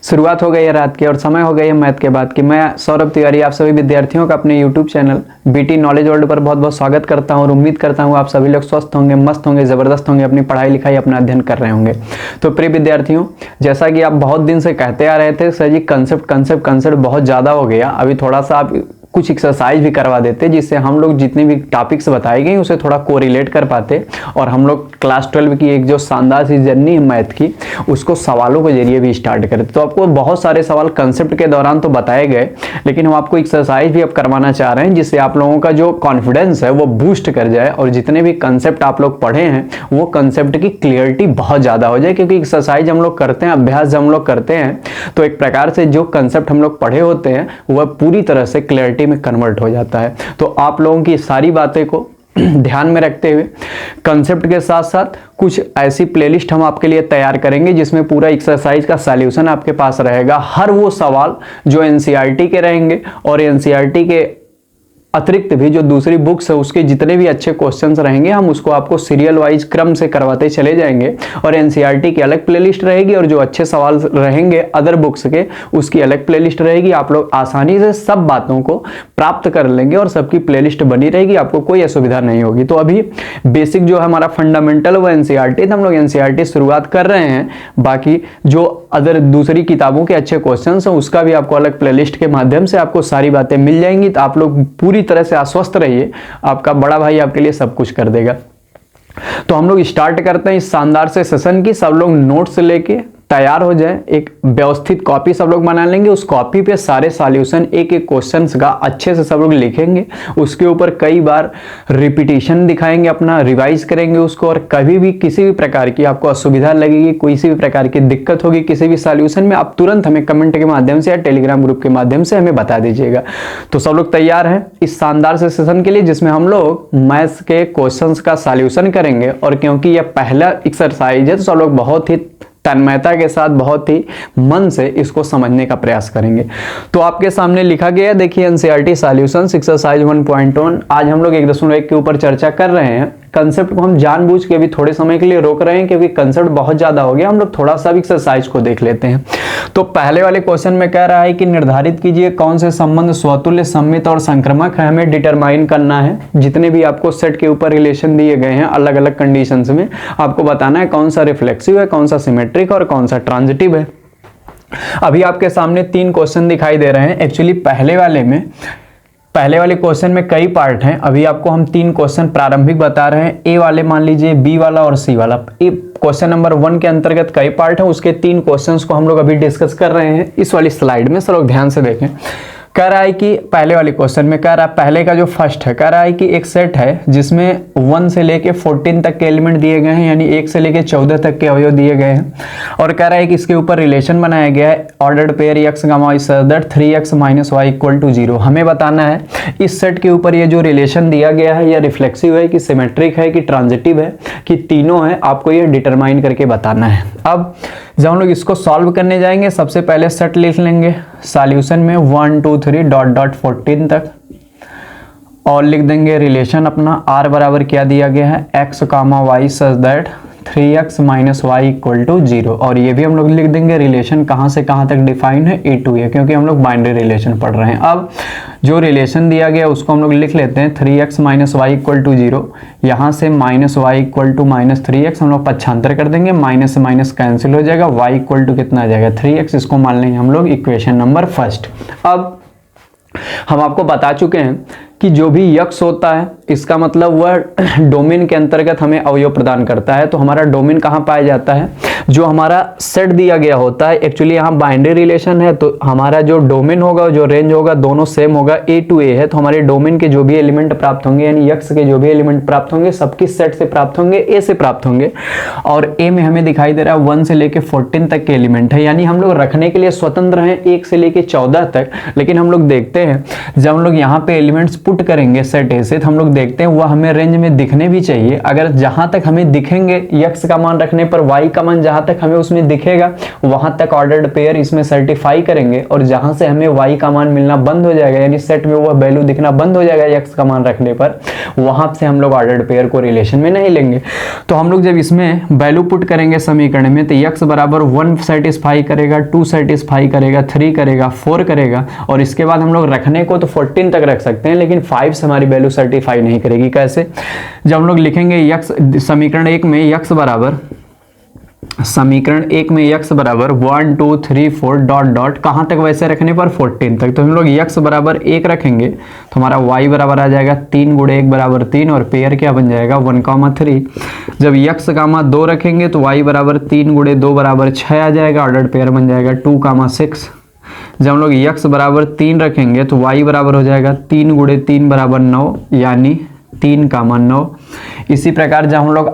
शुरुआत हो गई है रात की और समय हो गई है मैथ के बाद की। मैं सौरभ तिवारी आप सभी विद्यार्थियों का अपने YouTube channel BT knowledge world पर बहुत बहुत स्वागत करता हूं और उम्मीद करता हूं आप सभी लोग स्वस्थ होंगे, मस्त होंगे, ज़बरदस्त होंगे, अपनी पढ़ाई लिखाई अपना अध्ययन कर रहे होंगे। तो प्रिय विद्यार्थियों, जैसा कि आप बहुत दिन से कहते आ रहे थे सर जी कंसेप्ट बहुत ज़्यादा हो गया, अभी थोड़ा सा आप कुछ एक्सरसाइज भी करवा देते जिससे हम लोग जितने भी टॉपिक्स बताए गए उसे थोड़ा कोरिलेट कर पाते और हम लोग क्लास 12 की एक जो शानदार सी जर्नी है मैथ की उसको सवालों के जरिए भी स्टार्ट करते। तो आपको बहुत सारे सवाल कंसेप्ट के दौरान तो बताए गए, लेकिन हम आपको एक्सरसाइज भी अब करवाना चाह रहे हैं जिससे आप लोगों का जो कॉन्फिडेंस है वो बूस्ट कर जाए और जितने भी कंसेप्ट आप लोग पढ़े हैं वो कंसेप्ट की क्लियरिटी बहुत ज़्यादा हो जाए। क्योंकि एक्सरसाइज हम लोग करते हैं, अभ्यास जब हम लोग करते हैं तो एक प्रकार से जो कंसेप्ट हम लोग पढ़े होते हैं वह पूरी तरह से क्लियरिटी में कन्वर्ट हो जाता है। तो आप लोगों की सारी बातें को ध्यान में रखते हुए कंसेप्ट के साथ साथ कुछ ऐसी प्लेलिस्ट हम आपके लिए तैयार करेंगे जिसमें पूरा एक्सरसाइज का सॉल्यूशन आपके पास रहेगा। हर वो सवाल जो एनसीईआरटी के रहेंगे और एनसीईआरटी के अतिरिक्त भी जो दूसरी बुक्स है उसके जितने भी अच्छे क्वेश्चंस रहेंगे हम उसको आपको सीरियल वाइज क्रम से करवाते चले जाएंगे और एनसीईआरटी की अलग प्लेलिस्ट रहेगी और जो अच्छे सवाल रहेंगे अदर बुक्स के उसकी अलग प्लेलिस्ट रहेगी। आप लोग आसानी से सब बातों को प्राप्त कर लेंगे और सबकी प्लेलिस्ट बनी रहेगी, आपको कोई असुविधा नहीं होगी। तो अभी बेसिक जो है हमारा फंडामेंटल वो एनसीईआरटी, हम लोग एनसीईआरटी शुरुआत कर रहे हैं। बाकी जो अदर दूसरी किताबों के अच्छे क्वेश्चंस हैं उसका भी आपको अलग प्लेलिस्ट के माध्यम से आपको सारी बातें मिल जाएंगी। तो आप लोग पूरी तरह से आश्वस्त रहिए, आपका बड़ा भाई आपके लिए सब कुछ कर देगा। तो हम लोग स्टार्ट करते हैं इस शानदार से सेशन की। सब लोग नोट्स लेके तैयार हो जाए, एक व्यवस्थित कॉपी सब लोग बना लेंगे। उस कॉपी पे सारे सॉल्यूशन एक एक क्वेश्चन का अच्छे से सब लोग लिखेंगे, उसके ऊपर कई बार रिपीटिशन दिखाएंगे, अपना रिवाइज करेंगे उसको। और कभी भी किसी भी प्रकार की आपको असुविधा लगेगी, किसी भी प्रकार की दिक्कत होगी किसी भी सॉल्यूशन में, आप तुरंत हमें कमेंट के माध्यम से या टेलीग्राम ग्रुप के माध्यम से हमें बता दीजिएगा। तो सब लोग तैयार हैं इस शानदार से सेशन के लिए जिसमें हम लोग मैथ्स के क्वेश्चन का सॉल्यूशन करेंगे। और क्योंकि यह पहला एक्सरसाइज है तो सब लोग बहुत ही तन्मयता के साथ बहुत ही मन से इसको समझने का प्रयास करेंगे। तो आपके सामने लिखा गया है, देखिए एनसीईआरटी सॉल्यूशंस एक्सरसाइज 1.1। आज हम लोग 1.1 के ऊपर चर्चा कर रहे हैं। कंसेप्ट को हम जानबूझ के भी थोड़े समय के लिए रोक रहे हैं क्योंकि कंसेप्ट बहुत ज्यादा हो गया, हम लोग थोड़ा सा भी एक्सरसाइज को देख लेते हैं। तो पहले वाले क्वेश्चन में कह रहा है कि निर्धारित कीजिए कौन से संबंध स्वतुल्य, सममित और संक्रामक है। हमें डिटरमाइन करना है। जितने भी आपको सेट के ऊपर रिलेशन दिए गए हैं अलग अलग कंडीशंस में आपको बताना है कौन सा रिफ्लेक्सिव है, कौन सा सिमेट्रिक और कौन सा ट्रांजिटिव है। अभी आपके सामने 3 क्वेश्चन दिखाई दे रहे हैं। एक्चुअली पहले वाले क्वेश्चन में कई पार्ट हैं। अभी आपको हम 3 क्वेश्चन प्रारंभिक बता रहे हैं, ए वाले मान लीजिए, बी वाला और सी वाला। क्वेश्चन नंबर 1 के अंतर्गत कई पार्ट हैं, उसके 3 क्वेश्चंस को हम लोग अभी डिस्कस कर रहे हैं इस वाली स्लाइड में। सब लोग ध्यान से देखें। कह रहा है कि पहले वाले क्वेश्चन में कह रहा है, पहले का जो फर्स्ट है, कह रहा है कि एक सेट है जिसमें 1 से लेके 14 तक के एलिमेंट दिए गए हैं, यानी 1 से लेके 14 तक के अवयव दिए गए हैं। और कह रहा है कि इसके ऊपर रिलेशन बनाया गया है ordered pair x, y such that 3x - y = 0। हमें बताना है इस सेट के ऊपर ये जो रिलेशन दिया गया है यह रिफ्लेक्सिव है कि सिमेट्रिक है कि ट्रांजिटिव है कि तीनों है, आपको ये डिटरमाइन करके बताना है। अब जब हम लोग इसको सॉल्व करने जाएंगे सबसे पहले सेट लिख लेंगे सॉल्यूशन में 1 2 3 ... 14 तक और लिख देंगे रिलेशन अपना। r बराबर क्या दिया गया है, x, y such that 3x - y = 0। और ये भी हम लोग लिख देंगे रिलेशन कहाँ से कहाँ तक डिफाइन है, a to a, क्योंकि हम लोग बाइनरी रिलेशन पढ़ रहे हैं। अब जो रिलेशन दिया गया उसको हम लोग लिख लेते हैं 3x - y = 0। यहाँ से -y = -3x हम लोग पक्षांतर कर देंगे, माइनस से माइनस कैंसिल हो जाएगा, y = कितना आ जाएगा 3x। इसको मान लेंगे हम लोग इक्वेशन नंबर फर्स्ट। अब हम आपको बता चुके हैं कि जो भी यक्स होता है इसका मतलब वह डोमेन के अंतर्गत हमें अवयव प्रदान करता है। तो हमारा डोमेन कहाँ पाया जाता है, जो हमारा सेट दिया गया होता है। एक्चुअली यहाँ बाइनरी रिलेशन है तो हमारा जो डोमेन होगा जो रेंज होगा दोनों सेम होगा, a to a है। तो हमारे डोमेन के जो भी एलिमेंट प्राप्त होंगे यानी यक्स के जो भी एलिमेंट प्राप्त होंगे सबकी सेट से प्राप्त होंगे, a से प्राप्त होंगे। और a में हमें दिखाई दे रहा है 1 से लेके 14 तक के एलिमेंट है, यानी हम लोग रखने के लिए स्वतंत्र हैं 1 से लेके 14 तक। लेकिन हम लोग देखते हैं जब हम लोग यहाँ पे एलिमेंट्स पुट करेंगे सेट ए से, तो हम लोग देखते हैं वह हमें रेंज में दिखने भी चाहिए। अगर जहां तक हमें दिखेंगे x का मान रखने पर y का मान जहां तक हमें उसमें दिखेगा वहां तक ऑर्डर्ड पेयर इसमें सर्टिफाई करेंगे, और जहां से हमें y का मान मिलना बंद हो जाएगा यानी सेट में वह वैल्यू दिखना बंद हो जाएगा x का मान रखने पर, वहां से हम लोग ऑर्डर्ड पेयर को रिलेशन में नहीं लेंगे। तो हम लोग जब इसमें वैल्यू पुट करेंगे समीकरण में, तो x बराबर 1 सेटिस्फाई करेगा, 2 सेटिस्फाई करेगा, 3 करेगा, 4 करेगा, और इसके बाद हम लोग रखने को तो 14 तक रख सकते हैं, लेकिन 5 से हमारी वैल्यू सर्टिफाई नहीं करेगी। कैसे? जब हम लोग लिखेंगे x समीकरण 1 में x बराबर, समीकरण 1 में x बराबर 1 2 3 4 डॉट डॉट कहां तक वैसे रखने पर 14 तक, तो हम लोग x बराबर 1 रखेंगे तो हमारा y बराबर आ जाएगा 3 गुणे 1 बराबर 3, और पेयर क्या बन जाएगा 1,3। जब x गामा 2 रखेंगे तो y बराबर 3 गुणे 2 बराबर 6 आ जाएगा, ऑर्डर्ड पेयर बन जाएगा 2,6। जब हम लोग x बराबर 3 रखेंगे तो y बराबर हो जाएगा 3 गुणे 3 बराबर 9 यानी 3,9। इसी प्रकार जब हम लोग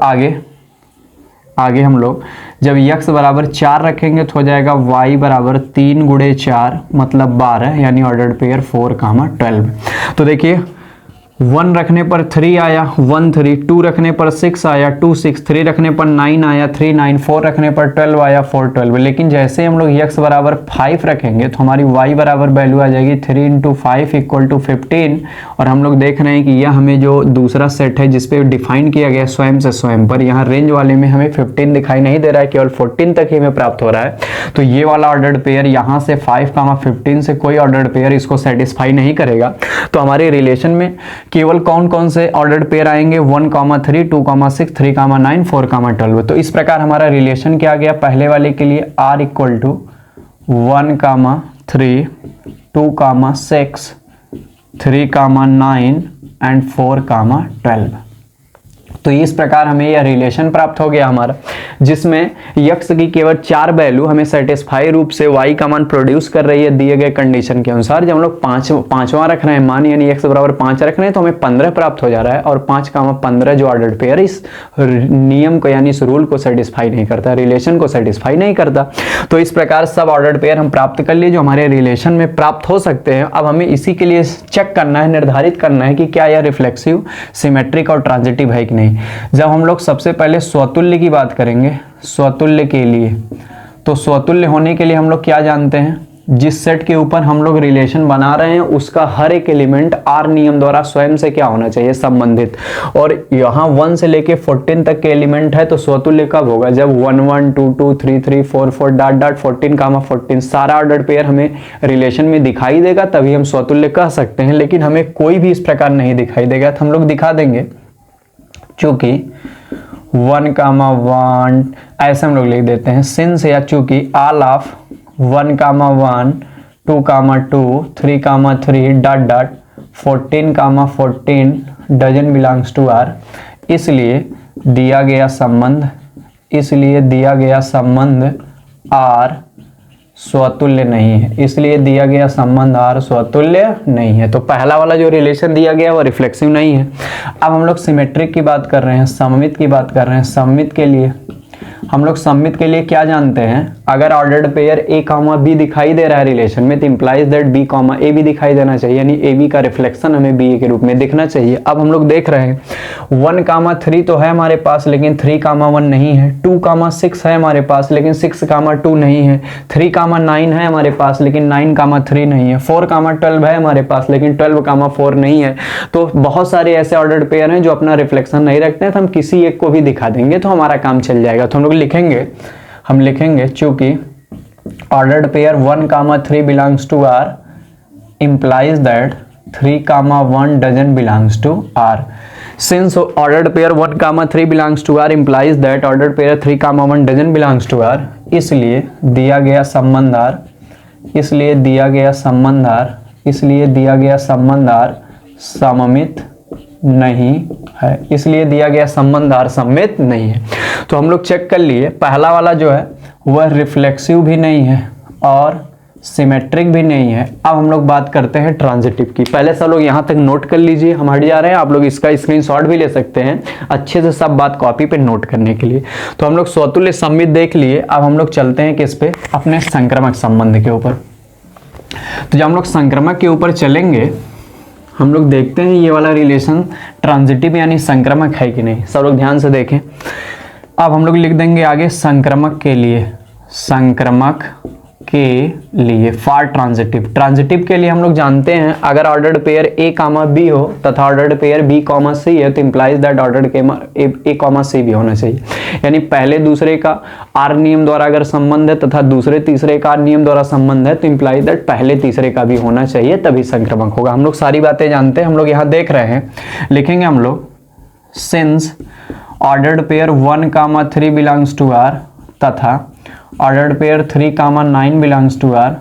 आगे हम लोग जब x बराबर 4 रखेंगे तो हो जाएगा y बराबर 3 गुणे 4 मतलब 12 यानी ऑर्डर्ड पेयर 4,12। तो देखिए 1 रखने पर 3 आया 1 3, 2 रखने पर 6 आया 2 6, 3 रखने पर 9 आया 3 9, 4 रखने पर 12 आया 4 12। लेकिन जैसे हम लोग x बराबर 5 रखेंगे तो हमारी y बराबर वैल्यू आ जाएगी 3 × 5 = 15, और हम लोग देख रहे हैं कि यह हमें जो दूसरा सेट है जिसपे डिफाइन किया गया स्वयं से स्वयं पर, यहाँ रेंज वाले में हमें 15 दिखाई नहीं दे रहा है, केवल 14 तक ही हमें प्राप्त हो रहा है। तो ये वाला ऑर्डर्ड पेयर यहाँ से 5,15 से कोई ऑर्डर्ड पेयर इसको सेटिस्फाई नहीं करेगा। तो हमारे रिलेशन में केवल कौन कौन से ऑर्डर्ड पेयर आएंगे 1,3 2,6 3,9 4,12। तो इस प्रकार हमारा रिलेशन क्या आ गया पहले वाले के लिए r = 1,3 2,6 3,9 एंड 4,12। तो इस प्रकार हमें यह रिलेशन प्राप्त हो गया हमारा, जिसमें x की केवल 4 वैल्यू हमें सेटिस्फाई रूप से y का मान प्रोड्यूस कर रही है दिए गए कंडीशन के अनुसार। जब हम लोग पांचवा रख रहे हैं मान, यानी x बराबर 5 रख रहे हैं तो हमें 15 प्राप्त हो जा रहा है, और 5,15 जो ऑर्डर्ड पेयर इस नियम को यानी इस रूल को सेटिस्फाई नहीं करता, रिलेशन को सेटिस्फाई नहीं करता। तो इस प्रकार सब ऑर्डर्ड पेयर हम प्राप्त कर लिए जो हमारे रिलेशन में प्राप्त हो सकते हैं। अब हमें इसी के लिए चेक करना है, निर्धारित करना है कि क्या यह रिफ्लेक्सिव, सिमेट्रिक और ट्रांजिटिव है कि नहीं। जब हम लोग सबसे पहले स्वतुल्य की बात करेंगे, स्वतुल्य के लिए, तो स्वतुल्य होने के लिए हम लोग क्या जानते हैं, जिस सेट के ऊपर हम लोग रिलेशन बना रहे हैं उसका हर एक एलिमेंट आर नियम द्वारा स्वयं से क्या होना चाहिए, संबंधित। और यहाँ 1 से लेके 14 तक के एलिमेंट है, तो स्वतुल्य कब होगा, जब 1 1 2 2 3 3 4 4 डॉट डॉट 14,14 सारा ऑर्डर्ड पेयर हमें रिलेशन में दिखाई देगा, तभी हम स्वतुल्य कह सकते हैं। लेकिन हमें कोई भी इस प्रकार नहीं दिखाई देगा तो हम लोग दिखा देंगे, चूंकि 1,1 ऐसे हम लोग लिख देते हैं, सिंस या चूंकि all of 1,1 2,2 3,3 dot dot 14,14 doesn't belongs to R, इसलिए दिया गया संबंध आर स्वतुल्य नहीं है, इसलिए दिया गया संबंध आर स्वतुल्य नहीं है। तो पहला वाला जो रिलेशन दिया गया वो रिफ्लेक्सिव नहीं है। अब हम लोग सिमेट्रिक की बात कर रहे हैं, सममित की बात कर रहे हैं। सममित के लिए हम लोग सममित के लिए क्या जानते हैं, अगर ऑर्डर्ड पेयर a, b दिखाई दे रहा है रिलेशन में तो इंप्लाइज दैट b, a भी दिखाई देना चाहिए, यानी ab का रिफ्लेक्शन हमें ba के रूप में दिखना चाहिए। अब हम लोग देख रहे हैं 1,3 तो है हमारे पास लेकिन 3,1 नहीं है, 2,6 है हमारे पास लेकिन 6,2 नहीं है, 3,9 है हमारे पास लेकिन 9,3 नहीं है, 4,12 है हमारे पास लेकिन 12,4 नहीं है। तो बहुत सारे ऐसे ऑर्डर्ड पेयर हैं जो अपना रिफ्लेक्शन नहीं रखते हैं, तो हम किसी एक को भी दिखा देंगे तो हमारा काम चल जाएगा। तो हम लिखेंगे चूंकि ordered pair 1,3 belongs to R implies that 3,1 doesn't belongs to R. Since ordered pair 1,3 belongs to R implies that ordered pair 3,1 doesn't belongs to R, इसलिए दिया गया संबंध R सममित नहीं है। तो हम लोग चेक कर लिए, पहला वाला जो है वह रिफ्लेक्सिव भी नहीं है और सिमेट्रिक भी नहीं है। अब हम लोग बात करते हैं ट्रांजिटिव की। पहले सब लोग यहाँ तक नोट कर लीजिए, हम हट जा रहे हैं, आप लोग इसका स्क्रीनशॉट भी ले सकते हैं अच्छे से सब बात कॉपी पे नोट करने के लिए। तो हम लोग स्वतुल्य सममित देख लिए, अब हम लोग चलते हैं किस पे, अपने संक्रमक संबंध के ऊपर। तो जब हम लोग संक्रमक के ऊपर चलेंगे हम लोग देखते हैं ये वाला रिलेशन ट्रांजिटिव यानी संक्रामक है कि नहीं। सब लोग ध्यान से देखें। अब हम लोग लिख देंगे आगे संक्रामक के लिए, संक्रामक के लिए फॉर ट्रांजिटिव। ट्रांजिटिव के लिए हम लोग जानते हैं अगर ordered pair A comma B हो तथा ordered pair B comma C है तो implies that ordered A comma C भी होना चाहिए। यानी पहले दूसरे का आर नियम द्वारा अगर संबंध है तथा दूसरे तीसरे का आर नियम द्वारा संबंध है तो इंप्लाइज दैट पहले तीसरे का भी होना चाहिए, तभी संक्रामक होगा। हम लोग सारी बातें जानते हैं। हम लोग यहाँ देख रहे हैं, लिखेंगे हम लोग since ordered pair 1 comma 3 belongs to R तथा ordered pair 3 comma 9 belongs to R,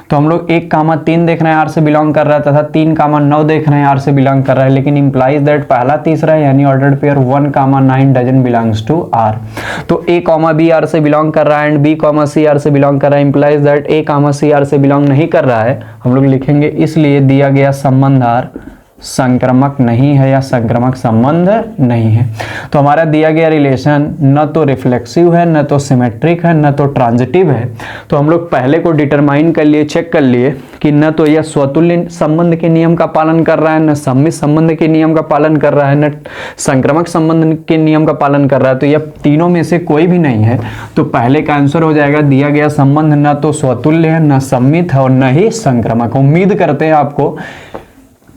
तो हम लोग 1 कामा 3 देख रहे हैं आर से बिलोंग कर रहा है तथा 3 कामा 9 देख रहे हैं आर से बिलोंग कर रहा है, लेकिन इंप्लाइज दैट पहला तीसरा है यानी ordered pair 1 comma 9 doesn't belongs to R. तो ए कॉमा बी आर से बिलोंग कर रहा है and B comma C R से बिलोंग कर रहा है, implies that A comma C R से बिलोंग नहीं कर रहा है। हम लोग लिखेंगे इसलिए दिया गया संबंध आर संक्रामक नहीं है या संक्रामक संबंध नहीं है। तो हमारा दिया गया रिलेशन न तो रिफ्लेक्सिव है, न तो सिमेट्रिक है, न तो ट्रांजिटिव है। तो हम लोग पहले को डिटरमाइन कर लिए, चेक कर लिए कि न तो यह स्वतुल्य संबंध के नियम का पालन कर रहा है, न सममित संबंध के नियम का पालन कर रहा है, न संक्रामक संबंध के नियम का पालन कर रहा है। तो यह तीनों में से कोई भी नहीं है। तो पहले का आंसर हो जाएगा दिया गया संबंध न तो स्वतुल्य है, न सम्मित है और न ही संक्रामक। उम्मीद करते हैं आपको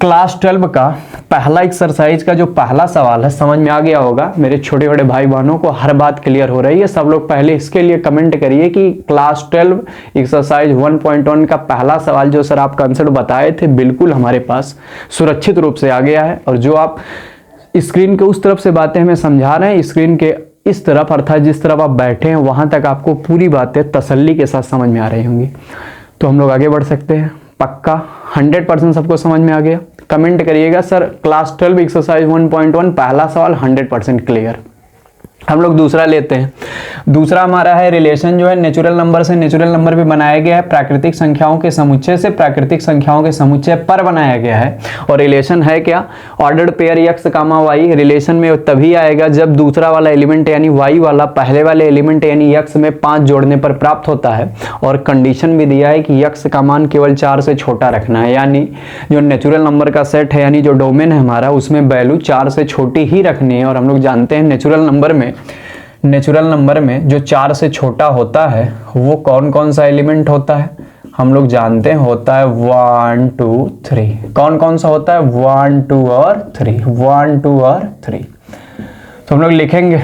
क्लास 12 का पहला एक्सरसाइज का जो पहला सवाल है समझ में आ गया होगा। मेरे छोटे बड़े भाई बहनों को हर बात क्लियर हो रही है। सब लोग पहले इसके लिए कमेंट करिए कि क्लास 12 एक्सरसाइज 1.1 का पहला सवाल जो सर आप कंसेप्ट बताए थे बिल्कुल हमारे पास सुरक्षित रूप से आ गया है। और जो आप स्क्रीन के उस तरफ से बातें हमें समझा रहे हैं, स्क्रीन के इस तरफ अर्थात जिस तरफ आप बैठे हैं वहां तक आपको पूरी बातें तसल्ली के साथ समझ में आ रही होंगी। तो हम लोग आगे बढ़ सकते हैं। पक्का 100% सबको समझ में आ गया? कमेंट करिएगा सर क्लास 12 एक्सरसाइज 1.1 पहला सवाल 100% क्लियर। हम लोग दूसरा लेते हैं। दूसरा हमारा है रिलेशन जो है नेचुरल नंबर से नेचुरल नंबर भी बनाया गया है, प्राकृतिक संख्याओं के समुच्चय से प्राकृतिक संख्याओं के समुच्चय पर बनाया गया है। और रिलेशन है क्या? Ordered pair X comma Y. Relation में तभी आएगा जब दूसरा वाला एलिमेंट यानी वाई वाला पहले वाले एलिमेंट यानी एक्स में 5 जोड़ने पर प्राप्त होता है। और कंडीशन भी दिया है कि एक्स का मान केवल 4 से छोटा रखना है, यानी जो नेचुरल नंबर का सेट है यानी जो डोमेन है हमारा उसमें वैल्यू 4 से छोटी ही रखनी है। और हम लोग जानते हैं नेचुरल नंबर में जो 4 से छोटा होता है वो कौन कौन सा एलिमेंट होता है? हम लोग जानते हैं होता है 1 2 3। कौन कौन सा होता है? 1 2 और 3, 1 2 और 3। तो हम लोग लिखेंगे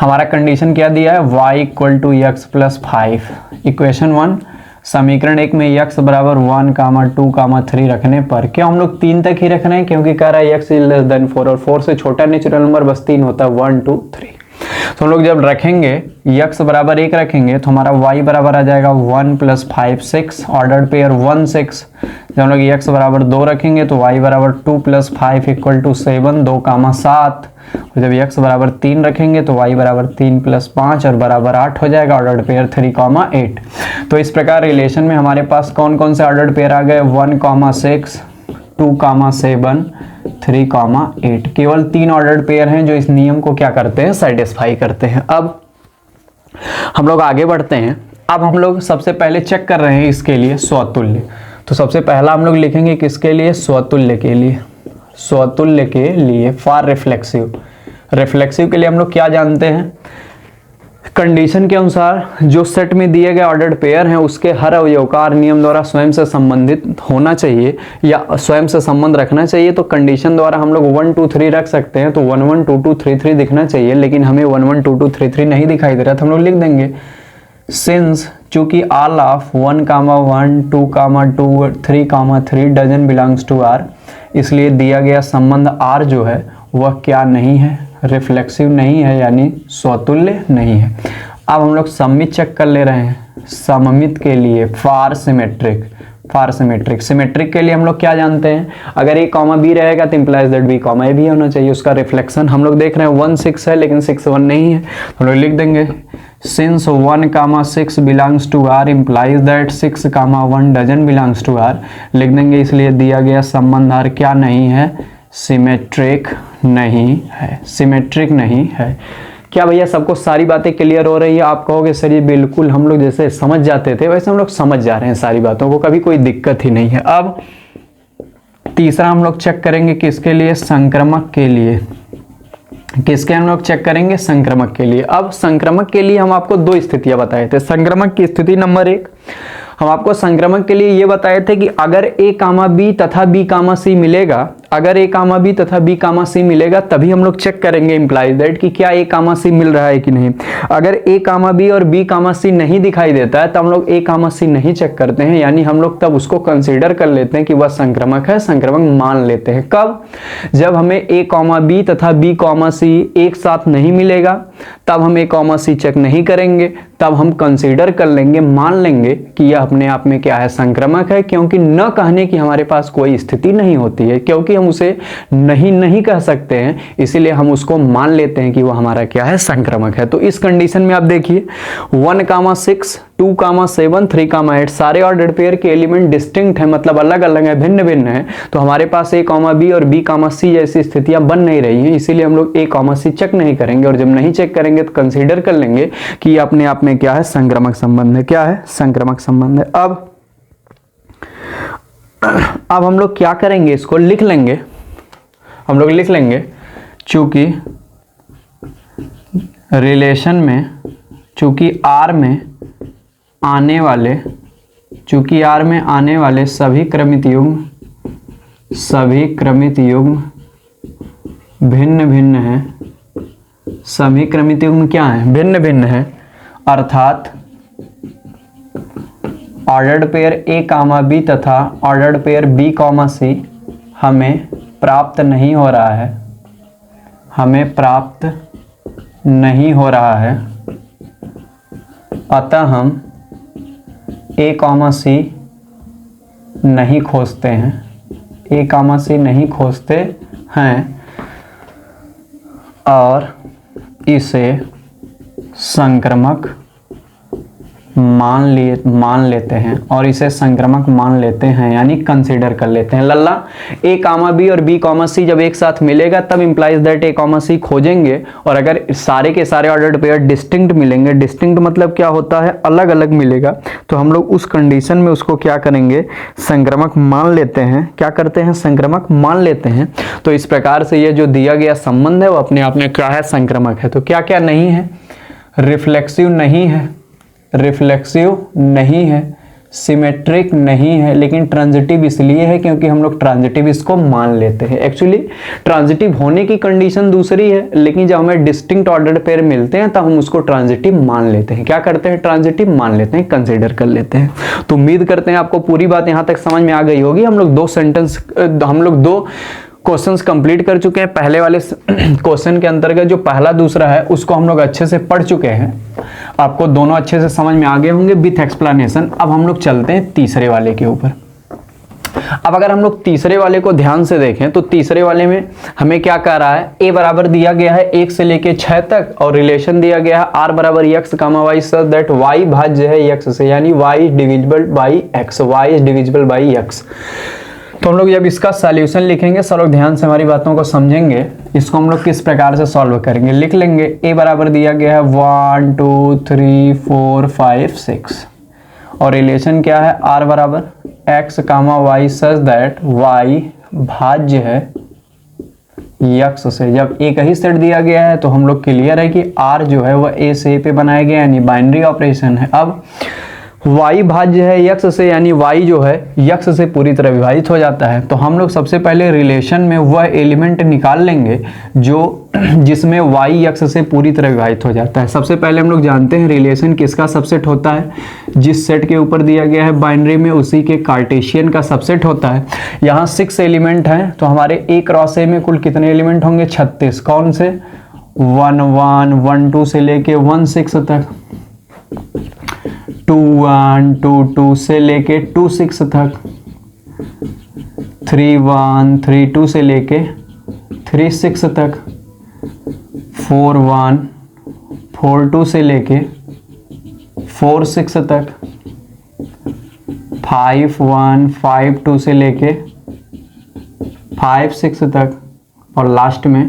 हमारा कंडीशन क्या दिया है? y equal to X plus 5। Equation 1 समीकरण 1 में x बराबर 1 कामा 2 कामा 3 रखने पर, क्यों हम लोग 3 तक ही रख रहे हैं? क्योंकि कह रहा है x इज लेस देन 4 और 4 से छोटा नेचुरल नंबर बस 3 होता है, 1 2 3। तो हम लोग जब रखेंगे x बराबर 1 रखेंगे तो हमारा y बराबर आ जाएगा 1 प्लस 5 6, ऑर्डर्ड पेयर 1 6। जब हम लोग x बराबर 2 रखेंगे तो y बराबर 2 प्लस 5 इक्वल टू 7, 2 कामा 7। और जब x बराबर 3 रखेंगे तो y बराबर 3 प्लस 5 और बराबर 8 हो जाएगा, ऑर्डर्ड पेयर 3 कामा 8। तो इस प्रकार रिलेशन में हमारे पास कौन कौन से ऑर्डर्ड पेयर आ गए? 1 कामा 6, 2 कामा 7, 3 कामा 8। केवल 3 ऑर्डर्ड पेयर हैं जो इस नियम को क्या करते हैं? सेटिस्फाई करते हैं। अब हम लोग आगे बढ़ते हैं। अब हम लोग सबसे पहले चेक कर रहे हैं इसके लिए स्वतुल्य। तो सबसे पहला हम लोग लिखेंगे किसके लिए? स्वतुल्य के लिए। स्वतुल्य के लिए फॉर रिफ्लेक्सिव। रिफ्लेक्सिव के लिए हम लोग क्या जानते हैं? कंडीशन के अनुसार जो सेट में दिए गए ऑर्डर्ड पेयर हैं उसके हर अवयव का नियम द्वारा स्वयं से संबंधित होना चाहिए या स्वयं से संबंध रखना चाहिए। तो कंडीशन द्वारा हम लोग 1 2 3 रख सकते हैं, तो 1 1 2 2 3 3 दिखना चाहिए, लेकिन हमें 1 1 2 2 3 3 नहीं दिखाई दे रहा, तो हम लोग लिख देंगे सिंस चूंकि all of 1 comma 1 2 comma 2 3 comma 3 doesn't belongs to R, इसलिए दिया गया संबंध आर जो है वह क्या नहीं है? रिफ्लेक्सिव नहीं है, यानी स्वतुल्य नहीं है। अब हम लोग सममित चेक कर ले रहे हैं। सममित के लिए for symmetric. For symmetric, symmetric के लिए हम लोग क्या जानते हैं? अगर ए कॉमा बी रहेगा तो इंप्लाइज दैट बी कॉमा ए भी होना चाहिए। उसका रिफ्लेक्शन हम लोग देख रहे हैं 1 6 है लेकिन 6 1 नहीं है, हम लोग लिख देंगे since 1 comma 6 belongs to R implies that 6 comma 1 doesn't belongs to R. लिख देंगे इसलिए दिया गया संबंध आर क्या नहीं है? सिमेट्रिक नहीं है। सिमेट्रिक नहीं है। क्या भैया सबको सारी बातें क्लियर हो रही है? आप कहोगे सर ये बिल्कुल हम लोग जैसे समझ जाते थे वैसे हम लोग समझ जा रहे हैं सारी बातों को, कभी कोई दिक्कत ही नहीं है। अब तीसरा हम लोग चेक करेंगे किसके लिए, संक्रामक के लिए। किसके हम लोग चेक करेंगे, संक्रामक के लिए। अब संक्रामक के लिए हम आपको दो स्थितियां बताए थे। संक्रामक की स्थिति नंबर 1, हम आपको संक्रामक के लिए ये बताए थे कि अगर A, B तथा B, C मिलेगा, अगर A, B तथा B, C मिलेगा तभी हम लोग चेक करेंगे इम्प्लाइज दैट कि क्या A, C मिल रहा है कि नहीं। अगर A, B और B, C नहीं दिखाई देता है तो हम लोग A, C नहीं चेक करते हैं, यानी हम लोग तब उसको कंसीडर कर लेते हैं कि वह संक्रामक है, संक्रामक मान लेते हैं। कब, जब हमें A, B तथा B, C एक साथ नहीं मिलेगा तब हम A, C चेक नहीं करेंगे, तब हम कंसीडर कर लेंगे, मान लेंगे कि यह अपने आप में क्या है, संक्रामक है, क्योंकि न कहने की हमारे पास कोई स्थिति नहीं होती है, क्योंकि हम उसे नहीं कह सकते हैं, इसीलिए हम उसको मान लेते हैं कि वह हमारा क्या है, संक्रामक है। तो इस कंडीशन में आप देखिए 1, 6, 2, 7, 3, 8 सारे ऑर्डर्ड पेयर के एलिमेंट डिस्टिंक्ट है, मतलब अलग अलग है, भिन्न भिन्न है। तो हमारे पास A, B और B, C जैसी स्थितियां बन नहीं रही हैं, इसीलिए हम लोग A, C चेक नहीं करेंगे, और जब नहीं चेक करेंगे तो कंसीडर कर लेंगे कि ये अपने आप में क्या है, संक्रामक संबंध है। क्या है, संक्रामक संबंध है। अब हम लोग क्या करेंगे, इसको लिख लेंगे, हम लोग लिख लेंगे, चूंकि रिलेशन में, चूंकि R में आने वाले सभी क्रमित युग्म भिन्न भिन्न हैं, सभी क्रमित युग्म क्या है, भिन्न भिन्न है, अर्थात ऑर्डर्ड पेयर A, B तथा ऑर्डर्ड पेयर B, C हमें प्राप्त नहीं हो रहा है, हमें प्राप्त नहीं हो रहा है, अतः हम A, C नहीं खोजते हैं, A, C नहीं खोजते हैं और इसे संक्रामक मान लेते हैं, और इसे संक्रामक मान लेते हैं, यानी कंसीडर कर लेते हैं। लल्ला A, B और B, C जब एक साथ मिलेगा तब इंप्लाइज दैट A, C खोजेंगे, और अगर सारे के सारे ऑर्डर्ड पेयर डिस्टिंक्ट मिलेंगे, डिस्टिंक्ट मतलब क्या होता है, अलग अलग मिलेगा, तो हम लोग उस कंडीशन में उसको क्या करेंगे, संक्रामक मान लेते हैं। क्या करते हैं, संक्रामक मान लेते हैं। तो इस प्रकार से ये जो दिया गया संबंध है वो अपने आप में क्या है, संक्रामक है। तो क्या क्या नहीं है, रिफ्लेक्सिव नहीं है, रिफ्लेक्सिव नहीं है, सिमेट्रिक नहीं है, लेकिन ट्रांजिटिव इसलिए है क्योंकि हम लोग ट्रांजिटिव इसको मान लेते हैं। एक्चुअली ट्रांजिटिव होने की कंडीशन दूसरी है, लेकिन जब हमें डिस्टिंक्ट ऑर्डर्ड पेयर मिलते हैं तब हम उसको ट्रांजिटिव मान लेते हैं। क्या करते हैं, ट्रांजिटिव मान लेते हैं, कंसीडर कर लेते हैं। तो उम्मीद करते हैं आपको पूरी बात यहां तक समझ में आ गई होगी। हम लोग दो क्वेश्चंस कंप्लीट कर चुके हैं। पहले वाले क्वेश्चन के अंतर्गत जो पहला दूसरा है उसको हम लोग अच्छे से पढ़ चुके हैं, आपको दोनों अच्छे से समझ में आ गए होंगे विथ एक्सप्लेनेशन। अब हम लोग चलते हैं तीसरे वाले के ऊपर। अब अगर हम लोग तीसरे वाले को ध्यान से देखें तो तीसरे वाले में हमें क्या कह रहा है, A बराबर दिया गया है 1 से लेके 6 तक, और रिलेशन दिया गया है R बराबर x, y such that y भाज्य है x से, यानी y is divisible by x, y is divisible by x। तो हम लोग जब इसका सॉल्यूशन लिखेंगे, सब लोग ध्यान से हमारी बातों को समझेंगे। इसको हम लोग किस प्रकार से सॉल्व करेंगे, लिख लेंगे। A बराबर दिया गया है 1 2 3 4 5 6, और रिलेशन क्या है, R बराबर x, y such that y भाज्य है x से। जब एक ही सेट दिया गया है तो हम लोग क्लियर है कि R जो है वह A से A पे बनाया गया, यानी बाइनरी ऑपरेशन है। अब y भाज्य है x से, यानी y जो है x से पूरी तरह विभाजित हो जाता है। तो हम लोग सबसे पहले रिलेशन में वह एलिमेंट निकाल लेंगे जिसमें y x से पूरी तरह विभाजित हो जाता है। सबसे पहले हम लोग जानते हैं रिलेशन किसका सबसेट होता है, जिस सेट के ऊपर दिया गया है बाइनरी में उसी के कार्टेशियन का सबसेट होता है। यहाँ 6 एलिमेंट हैं, तो हमारे A क्रॉस A में कुल कितने एलिमेंट होंगे, 36। कौन से, 1 1 1 2 से लेके 1 6 तक, 2 1 2 2 से लेके 2 6 तक, 3 1 3 2 से लेके 3 6 तक, 4 1 4 2 से लेके 4 6 तक, 5 1 5 2 से लेके 5 6 तक, और लास्ट में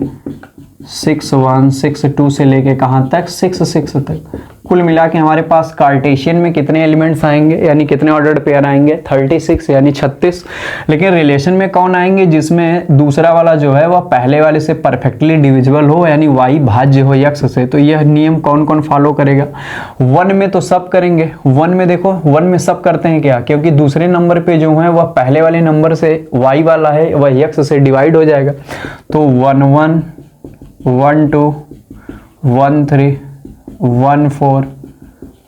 6 1 6 2 से लेके कहाँ तक 6 6 तक। कुल मिला के हमारे पास कार्टेशियन में कितने एलिमेंट्स आएंगे यानी कितने ऑर्डर्ड पेयर आएंगे 36 यानी 36। लेकिन रिलेशन में कौन आएंगे जिसमें दूसरा वाला जो है वह पहले वाले से परफेक्टली डिविजिबल हो यानी y भाज्य हो x से। तो यह नियम कौन कौन फॉलो करेगा। 1 में तो सब करेंगे। 1 में देखो 1 में सब करते हैं क्या, क्योंकि दूसरे नंबर पे जो है वह पहले वाले नंबर से y वाला है वह x से डिवाइड हो जाएगा। तो 1 1 1 2 1 3 1 4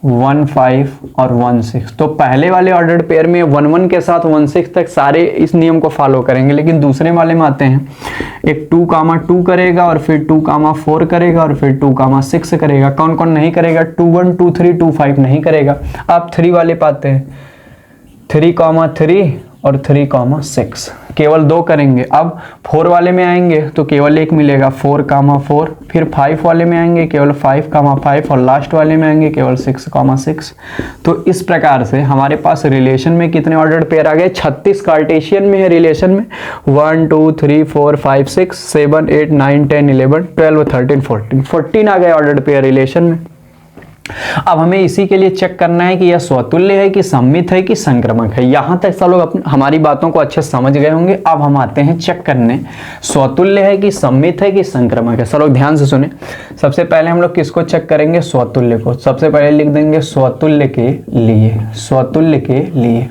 1 5 और 1 6। तो पहले वाले ऑर्डर्ड पेयर में 1 1 के साथ 1 6 तक सारे इस नियम को फॉलो करेंगे। लेकिन दूसरे वाले में आते हैं एक 2 2 करेगा और फिर 2 4 करेगा और फिर 2 6 करेगा। कौन कौन नहीं करेगा, 2 1 2 3 2 5 नहीं करेगा। आप 3 वाले पाते हैं 3 3 और 3 6 केवल 2 करेंगे। अब 4 वाले में आएंगे तो केवल एक मिलेगा 4 4। फिर 5 वाले में आएंगे केवल 5 5 और लास्ट वाले में आएंगे केवल 6 6। तो इस प्रकार से हमारे पास रिलेशन में कितने ऑर्डर्ड पेयर आ गए 36 कार्टेशियन में है रिलेशन में 1 2 3 4 5 6 7 8 9 10 11 12 13 14 आ गए ऑर्डर्ड पेयर रिलेशन में। अब हमें इसी के लिए चेक करना है कि यह स्वतुल्य है कि सममित है कि संक्रमक है। यहां तक सब लोग हमारी बातों को अच्छे समझ गए होंगे। अब हम आते हैं चेक करने स्वतुल्य है कि सममित है कि संक्रमक है। सब लोग ध्यान से सुने। सबसे पहले हम लोग किसको चेक करेंगे, स्वतुल्य को। सबसे पहले लिख देंगे स्वतुल्य के लिए। स्वतुल्य के लिए,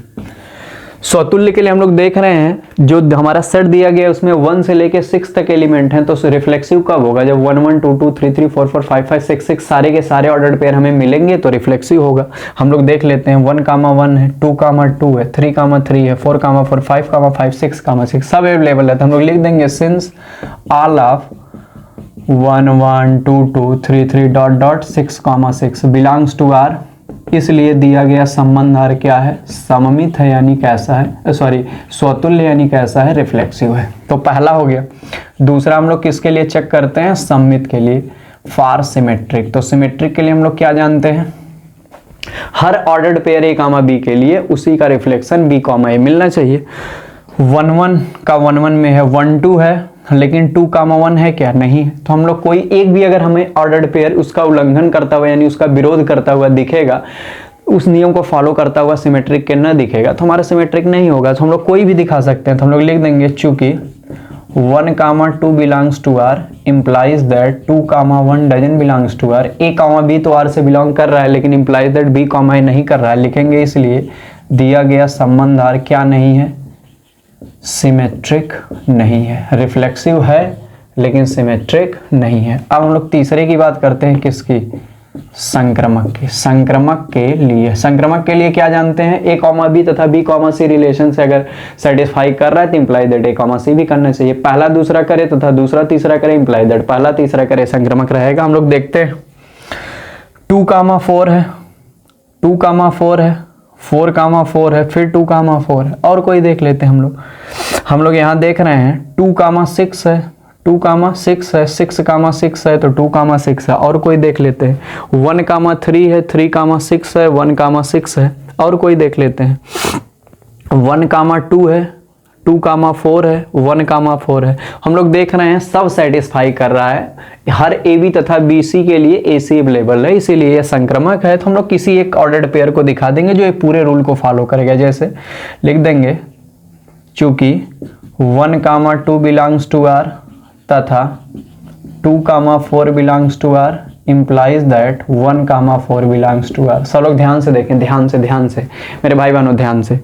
स्वतुल्य के लिए हम लोग देख रहे हैं जो हमारा सेट दिया गया है उसमें 1 से लेके 6 तक एलिमेंट हैं। तो रिफ्लेक्सिव कब होगा, जब 1 1 2 2 3 3 4 4 5 5 6 6 सारे के सारे ऑर्डर्ड पेयर हमें मिलेंगे तो रिफ्लेक्सिव होगा। हम लोग देख लेते हैं 1 1 है, 2 2 है, 3 3 है, 4 4 5 5 6 6 सब अवेलेबल है। तो हम लोग लिख देंगे since all of 1 1 2 2 3 3 dot dot 6 6 belongs to R. इसलिए दिया गया संबंध आर क्या है, सममित है यानी कैसा है, सॉरी स्वतुल्य यानी कैसा है, रिफ्लेक्सिव है। तो पहला हो गया। दूसरा हम लोग किसके लिए चेक करते हैं, सममित के लिए, फॉर सिमेट्रिक। तो सिमेट्रिक के लिए हम लोग क्या जानते हैं, हर ordered pair A comma B के लिए उसी का रिफ्लेक्शन बी कामा ए मिलना चाहिए। 1 1 का 1 1 में है, 1 2 है लेकिन 2 1 है क्या, नहीं। तो हम लोग कोई एक भी अगर हमें ऑर्डर्ड पेयर उसका उल्लंघन करता हुआ यानी उसका विरोध करता हुआ दिखेगा, उस नियम को फॉलो करता हुआ सिमेट्रिक के न दिखेगा तो हमारा सिमेट्रिक नहीं होगा। तो हम लोग कोई भी दिखा सकते हैं। तो हम लोग लिख देंगे चूंकि 1 2 belongs to R implies that 2 1 doesn't belongs to R। A B तो R से बिलोंग कर रहा है लेकिन implies that B A नहीं कर रहा है। लिखेंगे इसलिए दिया गया संबंध R क्या नहीं है, सिमेट्रिक नहीं है। रिफ्लेक्सिव है लेकिन सिमेट्रिक नहीं है। अब हम लोग तीसरे की बात करते हैं, किसकी, संक्रमक की। संक्रमक के लिए, संक्रमक के लिए क्या जानते हैं, A B तथा B C रिलेशन से अगर सेटिस्फाई कर रहा है तो इंप्लाई दैट A C भी करना चाहिए। पहला दूसरा करे तथा दूसरा तीसरा करे, इंप्लाई दैट पहला तीसरा करे, संक्रमक रहेगा। हम लोग देखते हैं 2 4 है, 2 4 है, 4 4 है, फिर 2 4 है, और कोई देख लेते हैं हम लोग यहाँ देख रहे हैं 2 6 है, 2 6 है, 6 6 है तो 2 6 है, और कोई देख लेते हैं 1 3 है, 3 6 है, 1 6 है, और कोई देख लेते हैं 1 2 है, 2 4 है, 1 4 है। हम लोग देख रहे हैं सब सेटिस्फाई कर रहा है, हर ए बी तथा बी सी के लिए ए सी अवेलेबल है, इसीलिए यह संक्रमक है। तो हम लोग किसी एक ऑर्डर्ड पेयर को दिखा देंगे जो ये पूरे रूल को फॉलो करेगा। जैसे लिख देंगे चूंकि 1 2 बिलोंग्स टू आर तथा 2 4 belongs to R implies that 1 4 belongs to R। सब लोग ध्यान से देखें, ध्यान से मेरे भाई बहनों ध्यान से।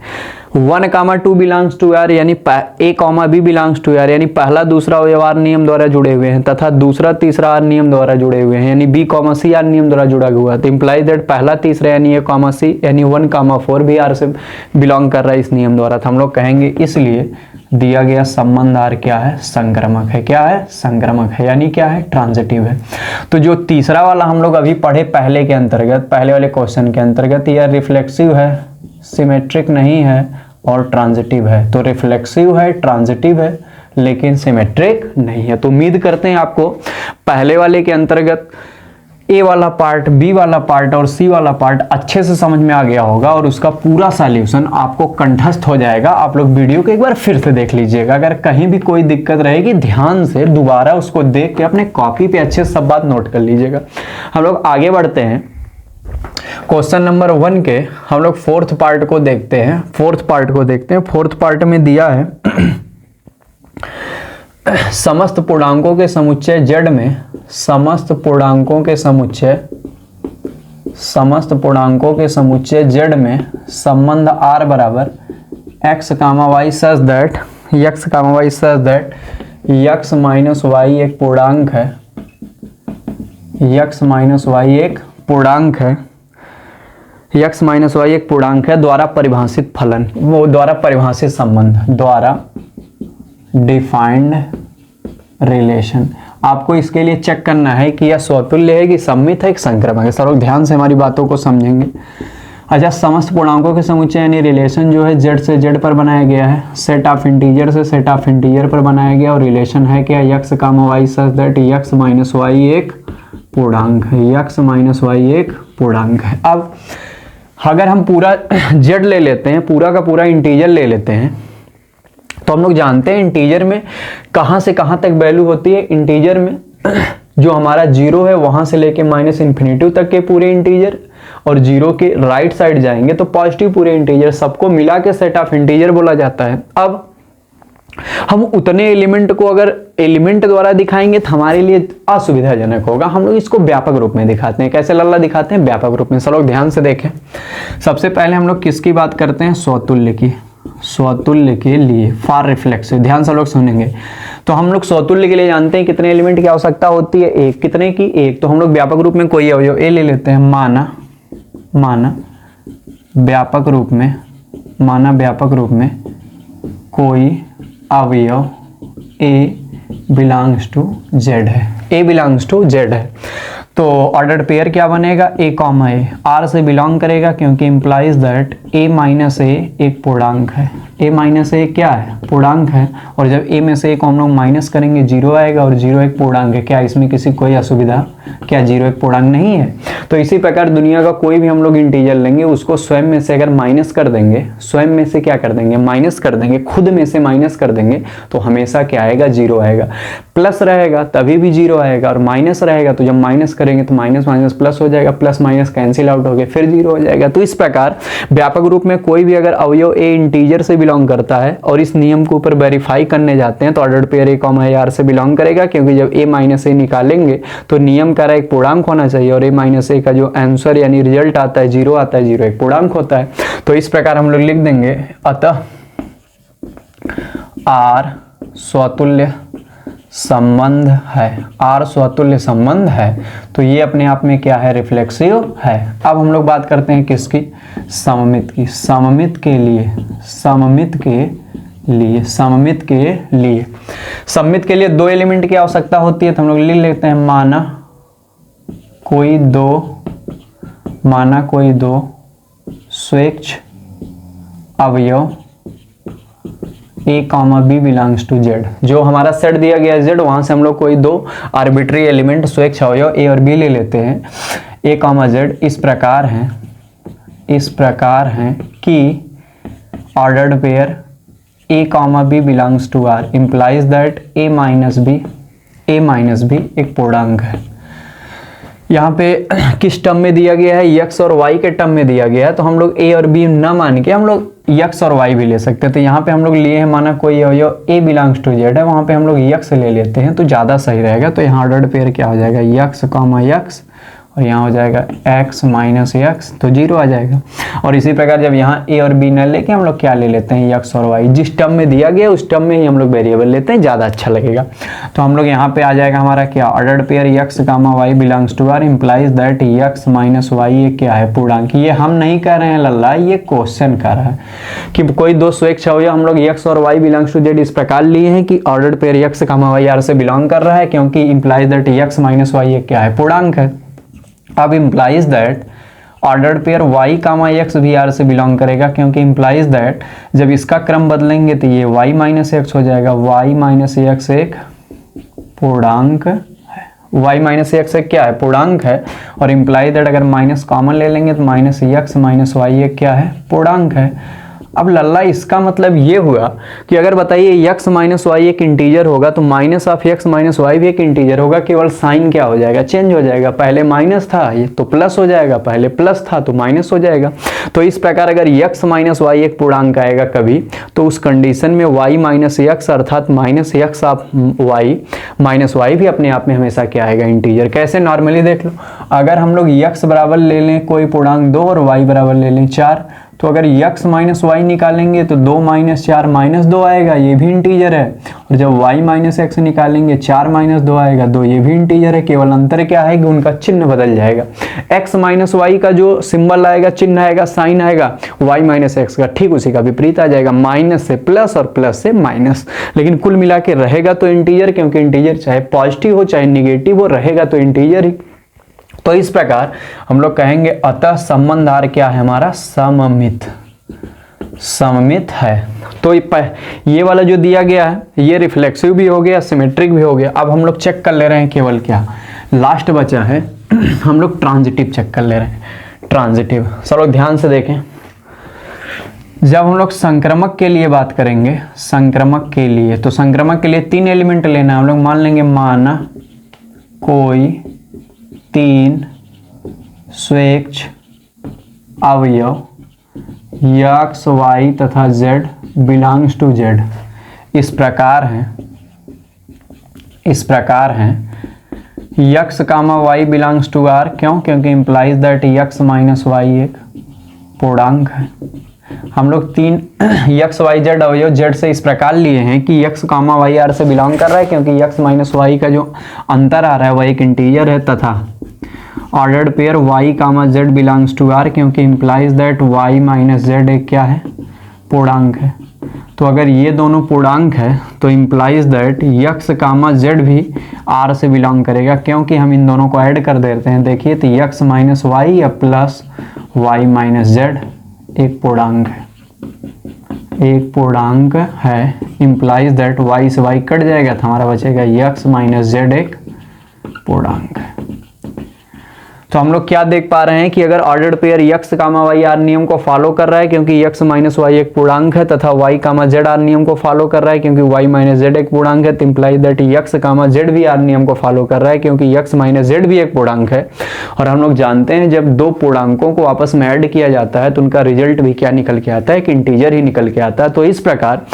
1 2 बिलोंग्स टू आर यानी A B belongs to R यानी पहला दूसरा अवयव नियम द्वारा जुड़े हुए हैं तथा दूसरा तीसरा आर नियम द्वारा जुड़े हुए हैं यानी B C आर नियम द्वारा जुड़ा हुआ है। तो implies that पहला तीसरा यानी A C यानी 1 4 भी आर से बिलोंग कर रहा है इस नियम द्वारा। तो हम लोग कहेंगे इसलिए दिया गया संबंध आर क्या है, संक्रमक है। क्या है, संक्रमक है यानी क्या है, ट्रांजिटिव है। तो जो तीसरा वाला हम लोग अभी पढ़े पहले के अंतर्गत, पहले वाले क्वेश्चन के अंतर्गत, यह रिफ्लेक्सिव है, सिमेट्रिक नहीं है और ट्रांजिटिव है। तो रिफ्लेक्सिव है, ट्रांजिटिव है लेकिन सिमेट्रिक नहीं है। तो उम्मीद करते हैं आपको पहले वाले के अंतर्गत ए वाला पार्ट, बी वाला पार्ट और सी वाला पार्ट अच्छे से समझ में आ गया होगा और उसका पूरा सॉल्यूशन आपको कंठस्थ हो जाएगा। आप लोग वीडियो को एक बार फिर से देख लीजिएगा। अगर कहीं भी कोई दिक्कत रहेगी ध्यान से दोबारा उसको देख के अपने कॉपी पे अच्छे से सब बात नोट कर लीजिएगा। हम लोग आगे बढ़ते हैं। क्वेश्चन नंबर 1 के हम लोग फोर्थ पार्ट को देखते हैं। फोर्थ पार्ट में दिया है समस्त पूर्णांकों के समुच्चय z में समस्त पूर्णांकों के समुच्चय z में संबंध r बराबर x, y such that x minus y एक पूर्णांक है, x माइनस y एक पूर्णांक है द्वारा परिभाषित फलन, वो द्वारा परिभाषित संबंध, द्वारा डिफाइंड रिलेशन। आपको इसके लिए चेक करना है कि यह स्वतुल्य है कि सममित है कि संक्रमक है। सर लोग ध्यान से हमारी बातों को समझेंगे। अच्छा, समस्त पूर्णांकों के समुच्चय यानी रिलेशन जो है z से z पर बनाया गया है, सेट ऑफ इंटीजर से सेट ऑफ इंटीजर पर बनाया गया और रिलेशन है क्या, x, y such that x minus y एक पूर्णांक है, x माइनस y एक पूर्णांक है। अब अगर हम पूरा z ले लेते हैं, पूरा का पूरा इंटीजर ले लेते हैं, तो हम लोग जानते हैं इंटीजर में कहां से कहां तक वैल्यू होती है। इंटीजर में जो हमारा 0 है वहां से लेके माइनस इन्फिनिटी तक के पूरे इंटीजर, और 0 के राइट साइड जाएंगे तो पॉजिटिव पूरे इंटीजर, सबको मिला के सेट ऑफ इंटीजर बोला जाता है। अब हम उतने एलिमेंट को अगर एलिमेंट द्वारा दिखाएंगे तो हमारे लिए असुविधाजनक होगा। हम लोग इसको व्यापक रूप में दिखाते हैं। कैसे लल्ला दिखाते हैं? व्यापक रूप में। सब लोग ध्यान से देखें। सबसे पहले हम लोग किसकी बात करते हैं? स्वतुल्य की। स्वतुल्य के लिए फॉर रिफ्लेक्सिव, ध्यान से लोग सुनेंगे। तो हम लोग स्वतुल्य के लिए जानते हैं कितने एलिमेंट की आवश्यकता होती है? एक। कितने की? एक। तो हम लोग व्यापक रूप में कोई अवयव ए ले लेते हैं, माना व्यापक रूप में कोई अवयव ए बिलोंग्स टू जेड है, ए बिलोंग्स टू जेड है। तो ऑर्डर्ड पेयर क्या बनेगा? ए कॉमा ए, आर से बिलोंग करेगा क्योंकि इंप्लाइज दैट ए माइनस ए एक पूर्णांक है। ए माइनस ए क्या है? पूर्णांक है। और जब ए में से ए को हम लोग माइनस करेंगे 0 आएगा, और 0 एक पूर्णांक है। क्या इसमें किसी कोई असुविधा? क्या 0 एक पूर्णांक नहीं है? तो इसी प्रकार दुनिया का कोई भी हम लोग इंटीजर लेंगे, उसको स्वयं में से अगर माइनस कर देंगे, स्वयं में से क्या कर देंगे? माइनस कर देंगे, खुद में से माइनस कर देंगे, तो हमेशा क्या आएगा? 0 आएगा। प्लस रहेगा तभी भी 0 आएगा, और माइनस रहेगा तो जब माइनस करेंगे तो माइनस माइनस प्लस हो जाएगा, प्लस माइनस कैंसिल आउट हो गया, फिर 0 हो जाएगा। तो इस प्रकार व्यापक रूप में कोई भी अगर अवयव ए इंटीजर से बिलोंग करता है और इस नियम के ऊपर वेरीफाई करने जाते हैं तो ordered pair A comma A R से बिलोंग करेगा, क्योंकि जब ए माइनस ए निकालेंगे तो नियम का एक पूर्णांक होना चाहिए, और ए माइनस ए का जो आंसर यानी रिजल्ट आता है 0 आता है, 0 एक पूर्णांक होता है। तो इस प्रकार हम लोग लिख देंगे, अतः आर स्वतुल्य संबंध है, आर स्वतुल्य संबंध है। तो ये अपने आप में क्या है? रिफ्लेक्सिव है। अब हम लोग बात करते हैं किसकी? सममित की। सममित के लिए दो एलिमेंट की आवश्यकता होती है, तो हम लोग लिख लेते हैं, माना कोई दो स्वेच्छ अवयव A comma B belongs to Z. जो हमारा सेट दिया गया है जेड, वहां से हम लोग कोई दो आर्बिट्री एलिमेंट स्वेच्छ अवयव ए और बी ले लेते हैं, ए कॉमा जेड इस प्रकार हैं कि ordered pair A comma B belongs to R implies that A minus B एक पूर्णांक है। यहाँ पे किस टर्म में दिया गया है? x और y के टर्म में दिया गया है। तो हम लोग a और b न मान के हम लोग x और y भी ले सकते हैं। तो यहाँ पे हम लोग लिए हैं, माना कोई अवयव a बिलोंग्स टू z है, वहाँ पे हम लोग x ले लेते हैं तो ज़्यादा सही रहेगा। तो यहाँ ऑर्डर्ड पेयर क्या हो जाएगा? x कॉमा x, और यहाँ हो जाएगा x माइनस x, तो 0 आ जाएगा। और इसी प्रकार जब यहाँ a और b न लेके हम लोग क्या ले लेते हैं? x और y। जिस टर्म में दिया गया उस टर्म में ही हम लोग वेरिएबल लेते हैं, ज़्यादा अच्छा लगेगा। तो हम लोग यहाँ पे आ जाएगा हमारा क्या? Ordered pair x comma y belongs to R implies that x minus y ये क्या है? पूर्णांक। ये हम नहीं कह रहे हैं लल्ला, ये क्वेश्चन कर रहा है कि कोई दो स्वेच्छ अवयव हम लोग x और y बिलोंग्स टू z इस प्रकार लिए हैं कि ordered pair x comma y r से बिलोंग कर रहा है, क्योंकि implies that x minus y ये क्या है? पूर्णांक है। अब implies that ordered pair y comma x भी r से बिलोंग करेगा, क्योंकि इंप्लाइज दैट जब इसका क्रम बदलेंगे तो ये y माइनस x हो जाएगा, y माइनस x एक पूर्णांक है। y माइनस एक्स एक क्या है, पूर्णांक है, और इम्प्लाई दैट अगर माइनस कॉमन ले लेंगे तो माइनस एक्स माइनस वाई एक क्या है, पूर्णांक है। अब लल्ला इसका मतलब ये हुआ कि अगर बताइए x माइनस वाई एक इंटीजर होगा तो minus of x minus Y भी एक इंटीजर होगा, केवल साइन क्या हो जाएगा, चेंज हो जाएगा। पहले माइनस था ये तो प्लस हो जाएगा, पहले प्लस था तो माइनस हो जाएगा। तो इस प्रकार अगर x माइनस वाई एक पूर्णांक आएगा कभी, तो उस कंडीशन में y माइनस एक्स अर्थात minus X of Y minus Y भी अपने आप में हमेशा क्या आएगा, इंटीजर। कैसे, नॉर्मली देख लो, अगर हम लोग x बराबर ले लें कोई पूर्णांक 2 और y बराबर ले लें 4, तो अगर x माइनस वाई निकालेंगे तो 2 माइनस 4 माइनस 2 आएगा, ये भी इंटीजर है। और जब y माइनस एक्स निकालेंगे 4 माइनस 2 आएगा, 2, ये भी इंटीजर है। केवल अंतर क्या है कि उनका चिन्ह बदल जाएगा। x माइनस वाई का जो सिंबल आएगा, चिन्ह आएगा, साइन आएगा, y माइनस एक्स का ठीक उसी का विपरीत आ जाएगा, माइनस से प्लस और प्लस से माइनस। लेकिन कुल मिला के रहेगा तो इंटीजर, क्योंकि इंटीजर चाहे पॉजिटिव हो चाहे निगेटिव हो, रहेगा तो इंटीजर ही। तो इस प्रकार हम लोग कहेंगे अतः संबंध आर क्या है हमारा, सममित, सममित है। तो ये वाला जो दिया गया है ये रिफ्लेक्सिव भी हो गया, सिमेट्रिक भी हो गया। अब हम लोग चेक कर ले रहे हैं केवल क्या, लास्ट बचा है हम लोग ट्रांजिटिव चेक कर ले रहे हैं। ट्रांजिटिव सब लोग ध्यान से देखें, जब हम लोग संक्रमक के लिए बात करेंगे, संक्रमक के लिए, तो संक्रमक के लिए 3 एलिमेंट लेना है। हम लोग मान लेंगे, माना कोई 3 स्वेच्छ अवयव x, y तथा z बिलोंग्स टू z इस प्रकार हैं, इस प्रकार हैं x comma y belongs to r। क्यों? क्योंकि implies that x minus y एक पूर्णांक है। हम लोग 3 x, y, z अवयव z से इस प्रकार लिए हैं कि x कामा y r से बिलोंग कर रहा है, क्योंकि x माइनस y का जो अंतर आ रहा है वह एक इंटीजर है, तथा ordered pair y comma z belongs to r, क्योंकि implies that y minus z एक क्या है, पूर्णांक है। तो अगर ये दोनों पूर्णांक है तो implies that x comma z भी r से बिलोंग करेगा, क्योंकि हम इन दोनों को ऐड कर देते हैं। देखिए तो x माइनस वाई या प्लस y माइनस z एक पूर्णांक है, एक पूर्णांक है। इंप्लाइज दैट y से y कट जाएगा तो हमारा बचेगा x माइनस z एक पूर्णांक है। तो हम लोग क्या देख पा रहे हैं कि अगर ordered pair x comma y r नियम को फॉलो कर रहा है, क्योंकि x माइनस y एक पूर्णांक है, तथा y कामा z r नियम को फॉलो कर रहा है, क्योंकि y माइनस z एक पूर्णांक है, तो implies that x comma z भी r नियम को फॉलो कर रहा है, क्योंकि x माइनस z भी एक पूर्णांक है। और हम लोग जानते हैं जब दो पूर्णांकों को आपस में ऐड किया जाता है तो उनका रिजल्ट भी क्या निकल के आता है, कि इंटीजर ही निकल के आता है। तो इस प्रकार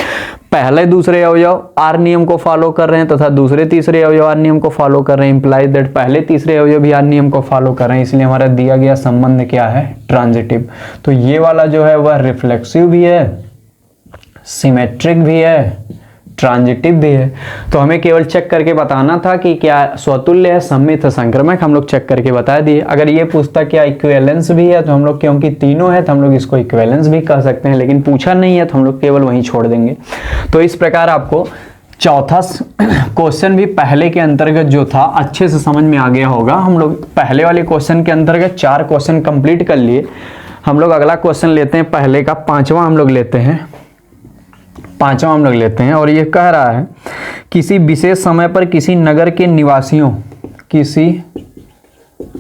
पहले दूसरे अवयव आर नियम को फॉलो कर रहे हैं तथा दूसरे तीसरे अवयव आर नियम को फॉलो कर रहे हैं, इंप्लाइज दैट पहले तीसरे अवयव भी आर नियम को फॉलो कर रहे हैं, इसलिए हमारा दिया गया संबंध क्या है, ट्रांजिटिव। तो ये वाला जो है वह रिफ्लेक्सिव भी है, सिमेट्रिक भी है, ट्रांजिटिव भी है। तो हमें केवल चेक करके बताना था कि क्या स्वतुल्य है, सममित है, संक्रमक, हम लोग चेक करके बता दिए। अगर ये पूछता क्या इक्विवेलेंस भी है तो हम लोग, क्योंकि तीनों है तो हम लोग इसको इक्विवेलेंस भी कह सकते हैं, लेकिन पूछा नहीं है तो हम लोग केवल वहीं छोड़ देंगे। तो इस प्रकार आपको चौथा क्वेश्चन भी पहले के अंतर्गत जो था अच्छे से समझ में आ गया होगा। हम लोग पहले वाले क्वेश्चन के अंतर्गत 4 क्वेश्चन कंप्लीट कर लिए। हम लोग अगला क्वेश्चन लेते हैं, पहले का 5वां हम लोग लेते हैं, 5वां हम लोग लेते हैं। और ये कह रहा है किसी विशेष समय पर किसी नगर के निवासियों, किसी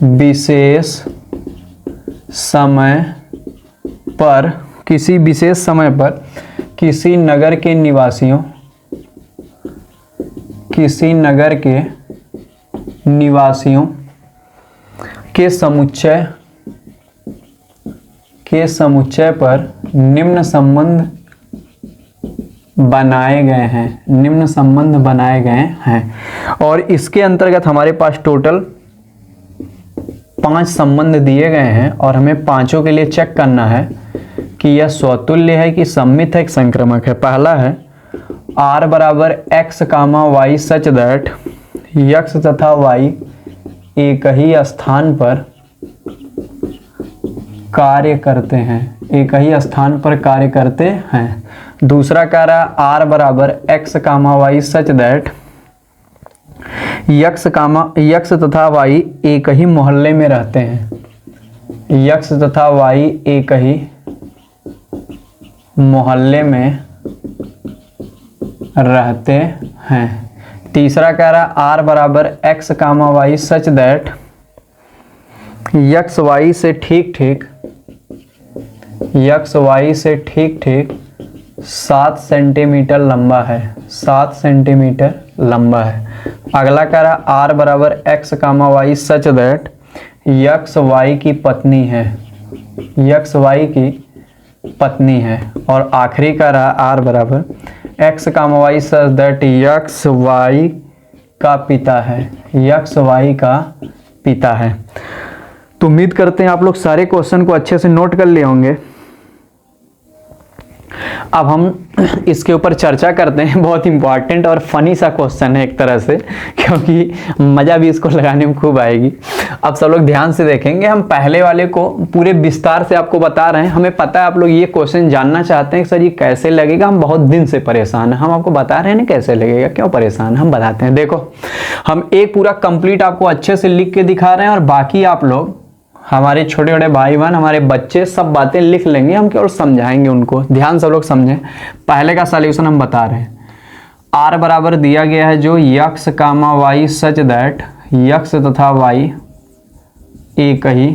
विशेष समय पर, किसी विशेष समय पर किसी नगर के निवासियों, किसी नगर के निवासियों के समुच्चय पर निम्न संबंध बनाए गए हैं, निम्न संबंध बनाए गए हैं। और इसके अंतर्गत हमारे पास टोटल 5 संबंध दिए गए हैं और हमें पांचों के लिए चेक करना है कि यह स्वतुल्य है कि सममित है कि संक्रमक है। पहला है r बराबर x comma y such that x तथा y एक ही स्थान पर कार्य करते हैं, एक ही स्थान पर कार्य करते हैं। दूसरा कह रहा r बराबर x comma y such that x तथा y एक ही मोहल्ले में रहते हैं, x तथा y एक ही मोहल्ले में रहते हैं। तीसरा कह रहा है आर बराबर X comma Y such that X Y से ठीक ठीक 7 सेंटीमीटर लंबा है, 7 सेंटीमीटर लंबा है। अगला कह रहा आर बराबर X comma Y such that X Y की पत्नी है, यक्स वाई की पत्नी है। और आखिरी कह रहा आर बराबर X comma Y such that X Y का पिता है, यक्स वाई का पिता है। तो उम्मीद करते हैं आप लोग सारे क्वेश्चन को अच्छे से नोट कर लिए होंगे। अब हम इसके ऊपर चर्चा करते हैं। बहुत इंपॉर्टेंट और फनी सा क्वेश्चन है एक तरह से, क्योंकि मज़ा भी इसको लगाने में खूब आएगी। अब सब लोग ध्यान से देखेंगे। हम पहले वाले को पूरे विस्तार से आपको बता रहे हैं। हमें पता है आप लोग ये क्वेश्चन जानना चाहते हैं कि सर ये कैसे लगेगा। हम बहुत दिन से परेशान हैं, हम आपको बता रहे हैं ना कैसे लगेगा। क्यों परेशान, हम बताते हैं। देखो, हम एक पूरा कंप्लीट आपको अच्छे से लिख के दिखा रहे हैं, और बाकी आप लोग, हमारे छोटे छोटे भाई बहन, हमारे बच्चे सब बातें लिख लेंगे, हम केवल समझाएंगे उनको। ध्यान सब लोग समझें। पहले का सॉल्यूशन हम बता रहे हैं। आर बराबर दिया गया है जो X comma Y such that X तथा वाई एक ही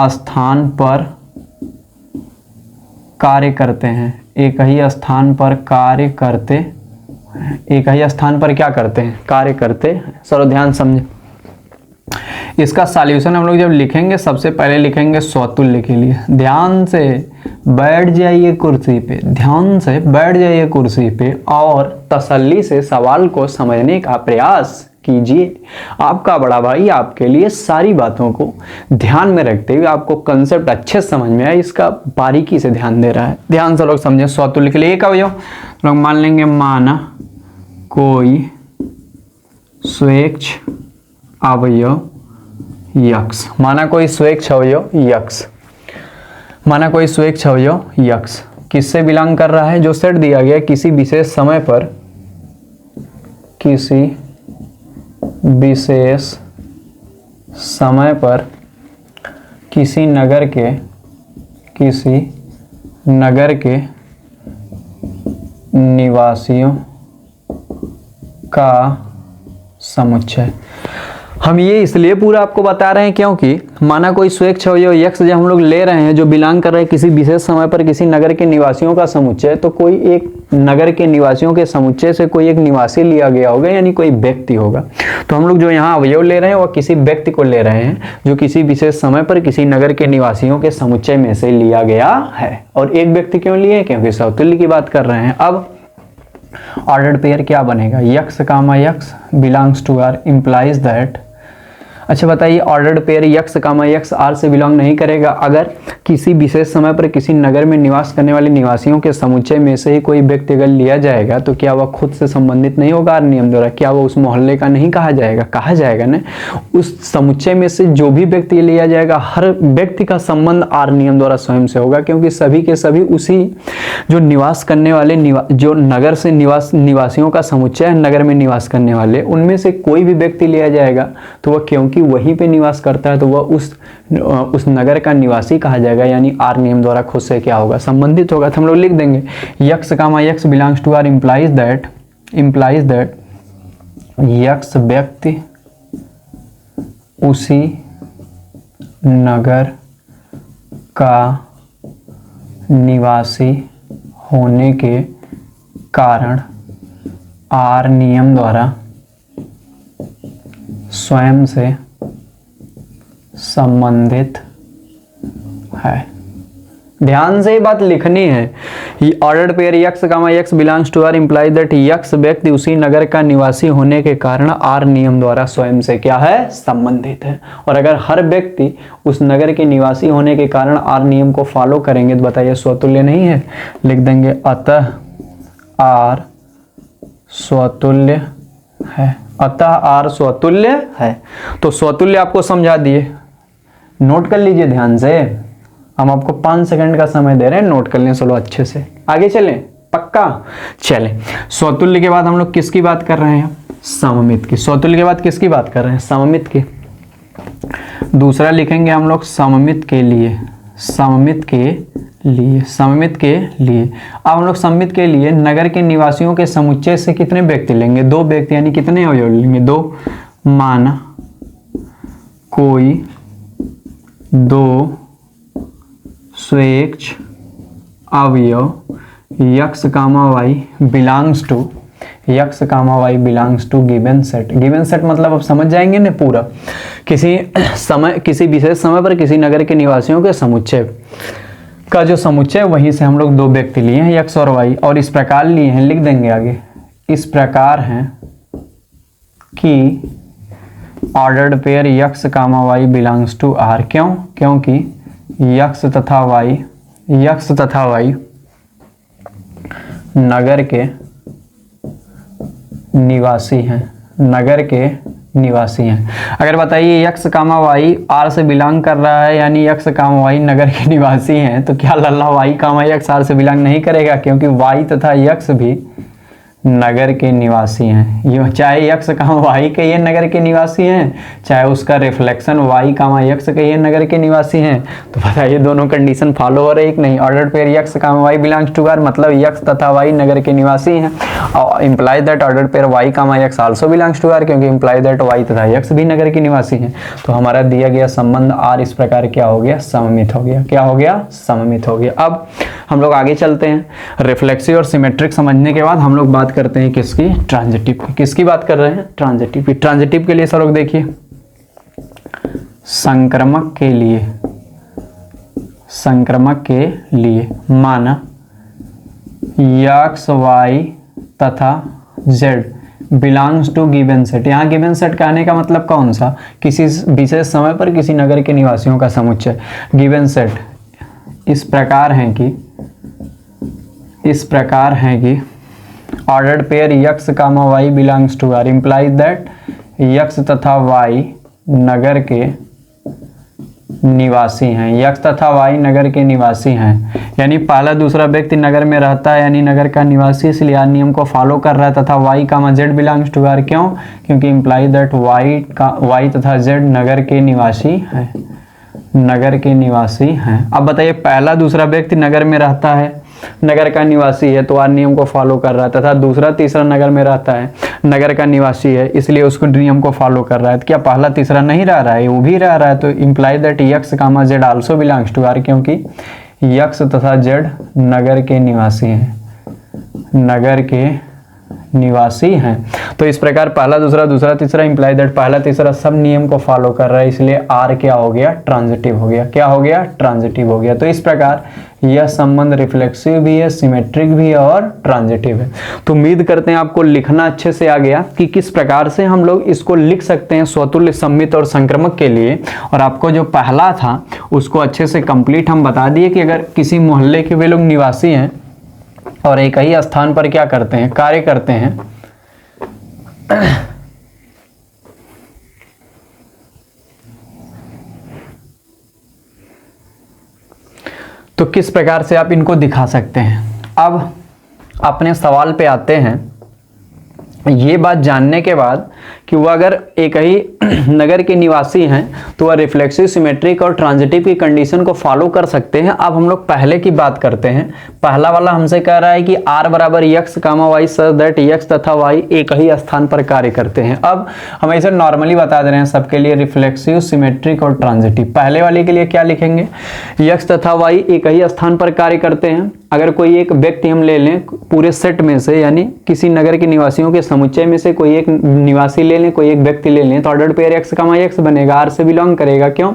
स्थान पर कार्य करते हैं, एक ही स्थान पर कार्य करते, एक ही स्थान पर क्या करते हैं, कार्य करते। सर ध्यान समझे। इसका सॉल्यूशन हम लोग जब लिखेंगे, सबसे पहले लिखेंगे स्वतुल्य के लिए। ध्यान से बैठ जाइए कुर्सी पे, ध्यान से बैठ जाइए कुर्सी पे और तसल्ली से सवाल को समझने का प्रयास कीजिए। आपका बड़ा भाई आपके लिए सारी बातों को ध्यान में रखते हुए आपको कंसेप्ट अच्छे से समझ में आए, इसका बारीकी से ध्यान दे रहा है। ध्यान से लोग समझे। स्वतुल्य के लिए एक अवयव लोग मान लेंगे, माना कोई स्वेच्छ अवयव यक्स, माना कोई स्वेच्छ अवयव यक्स, माना कोई स्वेच्छ अवयव यक्स किससे बिलोंग कर रहा है, जो सेट दिया गया किसी विशेष समय पर, किसी विशेष समय पर किसी नगर के निवासियों का समुच्चय। हम ये इसलिए पूरा आपको बता रहे हैं क्योंकि माना कोई स्वेच्छ अवयव यक्स जब हम लोग ले रहे हैं, जो बिलोंग कर रहे हैं किसी विशेष समय पर किसी नगर के निवासियों का समुच्चय, तो कोई एक नगर के निवासियों के समुच्चय से कोई एक निवासी लिया गया होगा, यानी कोई व्यक्ति होगा। तो हम लोग जो यहाँ अवयव ले रहे हैं वह किसी व्यक्ति को ले रहे हैं जो किसी विशेष समय पर किसी नगर के निवासियों के समुच्चय में से लिया गया है। और एक व्यक्ति क्यों लिए, क्योंकि स्वतुल्य की बात कर रहे हैं। अब ऑर्डर्ड पेयर क्या बनेगा, X comma X belongs to R implies that. अच्छा बताइए, ordered pair X comma X R से बिलोंग नहीं करेगा अगर किसी विशेष समय पर किसी नगर में निवास करने वाले निवासियों के समुच्चय में से ही कोई व्यक्ति अगर लिया जाएगा तो क्या वह खुद से संबंधित नहीं होगा आर नियम द्वारा? क्या वह उस मोहल्ले का नहीं कहा जाएगा? कहा जाएगा ना। उस समुच्चय में से जो भी व्यक्ति लिया जाएगा, हर व्यक्ति का संबंध आर नियम द्वारा स्वयं से होगा, क्योंकि सभी के सभी उसी जो निवास करने वाले जो नगर से निवासियों का समुच्चय है, नगर में निवास करने वाले, उनमें से कोई भी व्यक्ति लिया जाएगा तो वह क्योंकि वहीं पे निवास करता है तो वह उस नगर का निवासी कहा जाएगा, यानी आर नियम द्वारा खुद से क्या होगा, संबंधित होगा। तो हम लोग लिख देंगे X comma X belongs to R implies that X व्यक्ति उसी नगर का निवासी होने के कारण आर नियम द्वारा स्वयं से संबंधित है। ध्यान से ये बात लिखनी है। Ordered pair X comma X belongs to R implies that X व्यक्ति उसी नगर का निवासी होने के कारण आर नियम द्वारा स्वयं से क्या है, संबंधित है। और अगर हर व्यक्ति उस नगर के निवासी होने के कारण आर नियम को फॉलो करेंगे तो बताइए स्वतुल्य नहीं है। लिख देंगे अतः आर स्वतुल्य है, अतः आर स्वतुल्य है। तो स्वतुल्य आपको समझा दिए, नोट कर लीजिए ध्यान से। हम आपको 5 सेकंड का समय दे रहे हैं, नोट कर लें। चलो अच्छे से आगे चलें, पक्का चलें। स्वतुल्य के बाद हम लोग किसकी बात कर रहे हैं, सममित की। स्वतुल्य के बाद किसकी बात कर रहे हैं, सममित की। दूसरा लिखेंगे हम लोग सममित के लिए, सममित के लिए, सममित के लिए। अब हम लोग सममित के लिए नगर के निवासियों के समुच्चय से कितने व्यक्ति लेंगे? 2 व्यक्ति, यानी कितने अवयव लेंगे? 2। माना कोई 2 स्वेच्छ अवयव x, y belongs to x, y belongs to given set. Given set मतलब अब समझ जाएंगे ना पूरा, किसी समय, किसी विशेष समय पर किसी नगर के निवासियों के समुच्चय का जो समुच्चय, वहीं से हम लोग 2 व्यक्ति लिए हैं x और y, और इस प्रकार लिए हैं, लिख देंगे आगे, इस प्रकार हैं कि ordered pair x, y belongs to R। क्यों? क्योंकि x तथा y नगर के निवासी हैं, नगर के निवासी हैं। अगर बताइए x, y R से बिलोंग कर रहा है, यानी x, y नगर के निवासी हैं, तो क्या लल्ला y, x R से बिलोंग नहीं करेगा? क्योंकि y तथा x भी नगर के निवासी हैं। ये चाहे x, y के ये नगर के निवासी हैं, चाहे उसका रिफ्लेक्शन y, x के ये नगर के निवासी हैं। तो बताइए दोनों कंडीशन फॉलो हो रही है कि नहीं? Order pair x, y belongs to R मतलब x तथा y नगर के निवासी हैं, और imply that order pair y, x also belongs to R, क्योंकि इम्प्लाई दैट y तथा x भी नगर के निवासी हैं। तो हमारा दिया गया संबंध R इस प्रकार क्या हो गया? सममित हो गया। क्या हो गया? सममित हो गया। अब हम लोग आगे चलते हैं। रिफ्लेक्सिव और सिमेट्रिक समझने के बाद हम लोग बात करते हैं किसकी? ट्रांजिटिव की। किसकी बात कर रहे हैं? ट्रांजिटिव की। ट्रांजिटिव के लिए सर लोग देखिए, संक्रमक के लिए, संक्रमक के लिए माना x, y तथा z belongs to given set. यहाँ गिवन सेट कहने का मतलब कौन सा? किसी विशेष समय पर किसी नगर के निवासियों का समुच्चय। गिवन सेट इस प्रकार हैं कि ordered pair x, y belongs to R implies that x तथा y नगर के निवासी हैं, x तथा y नगर के निवासी हैं। यानी पहला दूसरा व्यक्ति नगर में रहता है, यानी नगर का निवासी, इसलिए R नियम को फॉलो कर रहा है। तथा y, z belongs to R। क्यों? क्योंकि इम्प्लाई दैट y तथा z नगर के निवासी हैं, नगर के निवासी हैं। अब बताइए पहला दूसरा व्यक्ति नगर में रहता है, नगर का निवासी है, तो R नियम को फॉलो कर रहा है, तथा दूसरा तीसरा नगर में रहता है, नगर का निवासी है, इसलिए उसको नियम को फॉलो कर रहा है। तो क्या पहला तीसरा नहीं रह रहा है? वो भी रह रहा है। तो imply that x, z also belongs to R, क्योंकि x तथा z नगर के निवासी हैं, नगर के निवासी हैं। तो इस प्रकार पहला दूसरा दूसरा तीसरा इम्प्लाई दैट पहला तीसरा सब नियम को फॉलो कर रहा है, इसलिए R क्या हो गया? ट्रांजिटिव हो गया। क्या हो गया? ट्रांजिटिव हो गया। तो इस प्रकार यह संबंध रिफ्लेक्सिव भी है, सिमेट्रिक भी है और ट्रांजिटिव है। तो उम्मीद करते हैं आपको लिखना अच्छे से आ गया कि किस प्रकार से हम लोग इसको लिख सकते हैं स्वतुल्य, सममित और संक्रमक के लिए। और आपको जो पहला था उसको अच्छे से कंप्लीट हम बता दिए कि अगर किसी मोहल्ले के वे लोग निवासी हैं और एक ही स्थान पर क्या करते हैं? कार्य करते हैं, तो किस प्रकार से आप इनको दिखा सकते हैं। अब अपने सवाल पे आते हैं। ये बात जानने के बाद कि वो अगर एक ही नगर के निवासी हैं तो वह रिफ्लेक्सिव, सिमेट्रिक और ट्रांजिटिव की कंडीशन को फॉलो कर सकते हैं। अब हम लोग पहले की बात करते हैं। पहला वाला हमसे कह रहा है कि R बराबर x, y such that x तथा y एक ही स्थान पर कार्य करते हैं। अब हम इसे नॉर्मली बता दे रहे हैं सबके लिए, रिफ्लेक्सिव, सिमेट्रिक और ट्रांजिटिव। पहले वाले के लिए क्या लिखेंगे? x तथा y एक ही स्थान पर कार्य करते हैं। अगर कोई एक व्यक्ति हम ले लें पूरे सेट में से, यानी किसी नगर के निवासियों के समुच्चय में से कोई एक निवासी ले लें, कोई एक व्यक्ति ले लें, तो ऑर्डर्ड पेयर x, x बनेगा, R से बिलोंग करेगा। क्यों?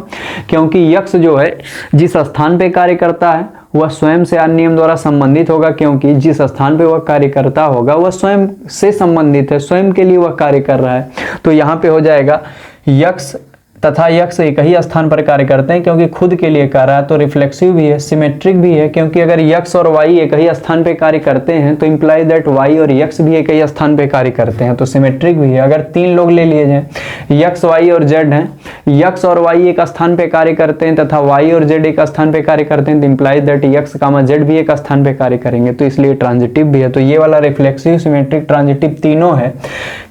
क्योंकि x जो है जिस स्थान पे कार्य करता है वह स्वयं से R नियम द्वारा संबंधित होगा, क्योंकि जिस स्थान पे वह कार्य करता होगा वह स्वयं से संबंधित है, स्वयं के लिए वह कार्य कर रहा है। तो यहाँ पे हो जाएगा x तथा x एक ही स्थान पर कार्य करते हैं क्योंकि खुद के लिए कर रहा है। तो रिफ्लेक्सिव भी है, सिमेट्रिक भी है, क्योंकि अगर x और y एक ही स्थान पे कार्य करते हैं तो इम्प्लाई दैट y और x भी एक ही स्थान पे कार्य करते हैं, तो सिमेट्रिक भी है। अगर 3 लोग ले लिए जाए, x, y और z हैं, x और y एक स्थान पे कार्य करते हैं तथा y और z एक स्थान पे कार्य करते हैं, तो इम्प्लाई दैट x, z भी एक स्थान पे कार्य करेंगे, तो इसलिए ट्रांजिटिव भी है। तो ये वाला रिफ्लेक्सिव, सिमेट्रिक, ट्रांजिटिव तीनों है,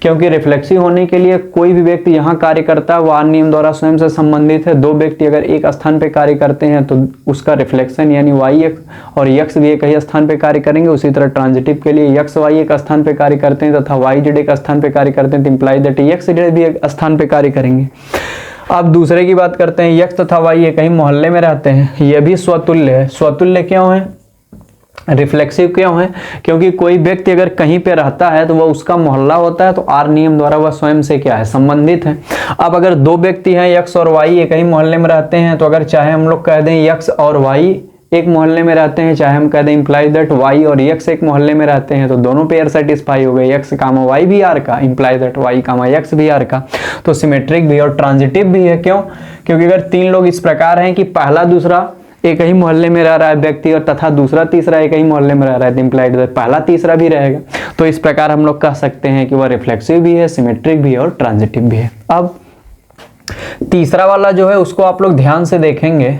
क्योंकि रिफ्लेक्सिव होने के लिए कोई भी व्यक्ति यहाँ कार्य करता है वो R नियम द्वारा स्वयं से संबंधित है। दो व्यक्ति अगर एक स्थान पे कार्य करते हैं तो उसका रिफ्लेक्शन यानी वाई एक्स और यक्स भी एक ही स्थान पे कार्य करेंगे। उसी तरह ट्रांजिटिव के लिए यक्स वाई एक स्थान पे कार्य करते हैं तथा वाई जेड एक स्थान पे कार्य करते हैं तो इंप्लाई दैट यक्स जेड भी एक स्थान पे कार्य करेंगे। अब दूसरे की बात करते हैं, यक्स तथा वाई एक ही मोहल्ले में रहते हैं, यह भी स्वतुल्य है। स्वतुल्य क्यों है, रिफ्लेक्सिव क्यों है, क्योंकि कोई व्यक्ति अगर कहीं पे रहता है तो वह उसका मोहल्ला होता है तो आर नियम द्वारा वह स्वयं से क्या है, संबंधित है। अब अगर दो व्यक्ति हैं यक्स और वाई एक ही मोहल्ले में रहते हैं तो अगर चाहे हम लोग कह दें यक्स और वाई एक मोहल्ले में रहते हैं, चाहे हम कह दें इंप्लाई दैट वाई और यक्स एक मोहल्ले में रहते हैं, तो दोनों पेयर सेटिस्फाई हो गए, यक्स कामा वाई भी आर का, imply that Y comma X भी आर का। तो सिमेट्रिक भी और ट्रांजिटिव भी है। क्यों, क्योंकि अगर तीन लोग इस प्रकार हैं कि पहला दूसरा एक ही मोहल्ले में रह रहा है व्यक्ति और तथा दूसरा तीसरा एक ही मोहल्ले में रह रहा है, इंप्लाइड पहला तीसरा भी रहेगा। तो इस प्रकार हम लोग कह सकते हैं कि वह रिफ्लेक्सिव भी है, सिमेट्रिक भी है और ट्रांजिटिव भी है। अब तीसरा वाला जो है उसको आप लोग ध्यान से देखेंगे,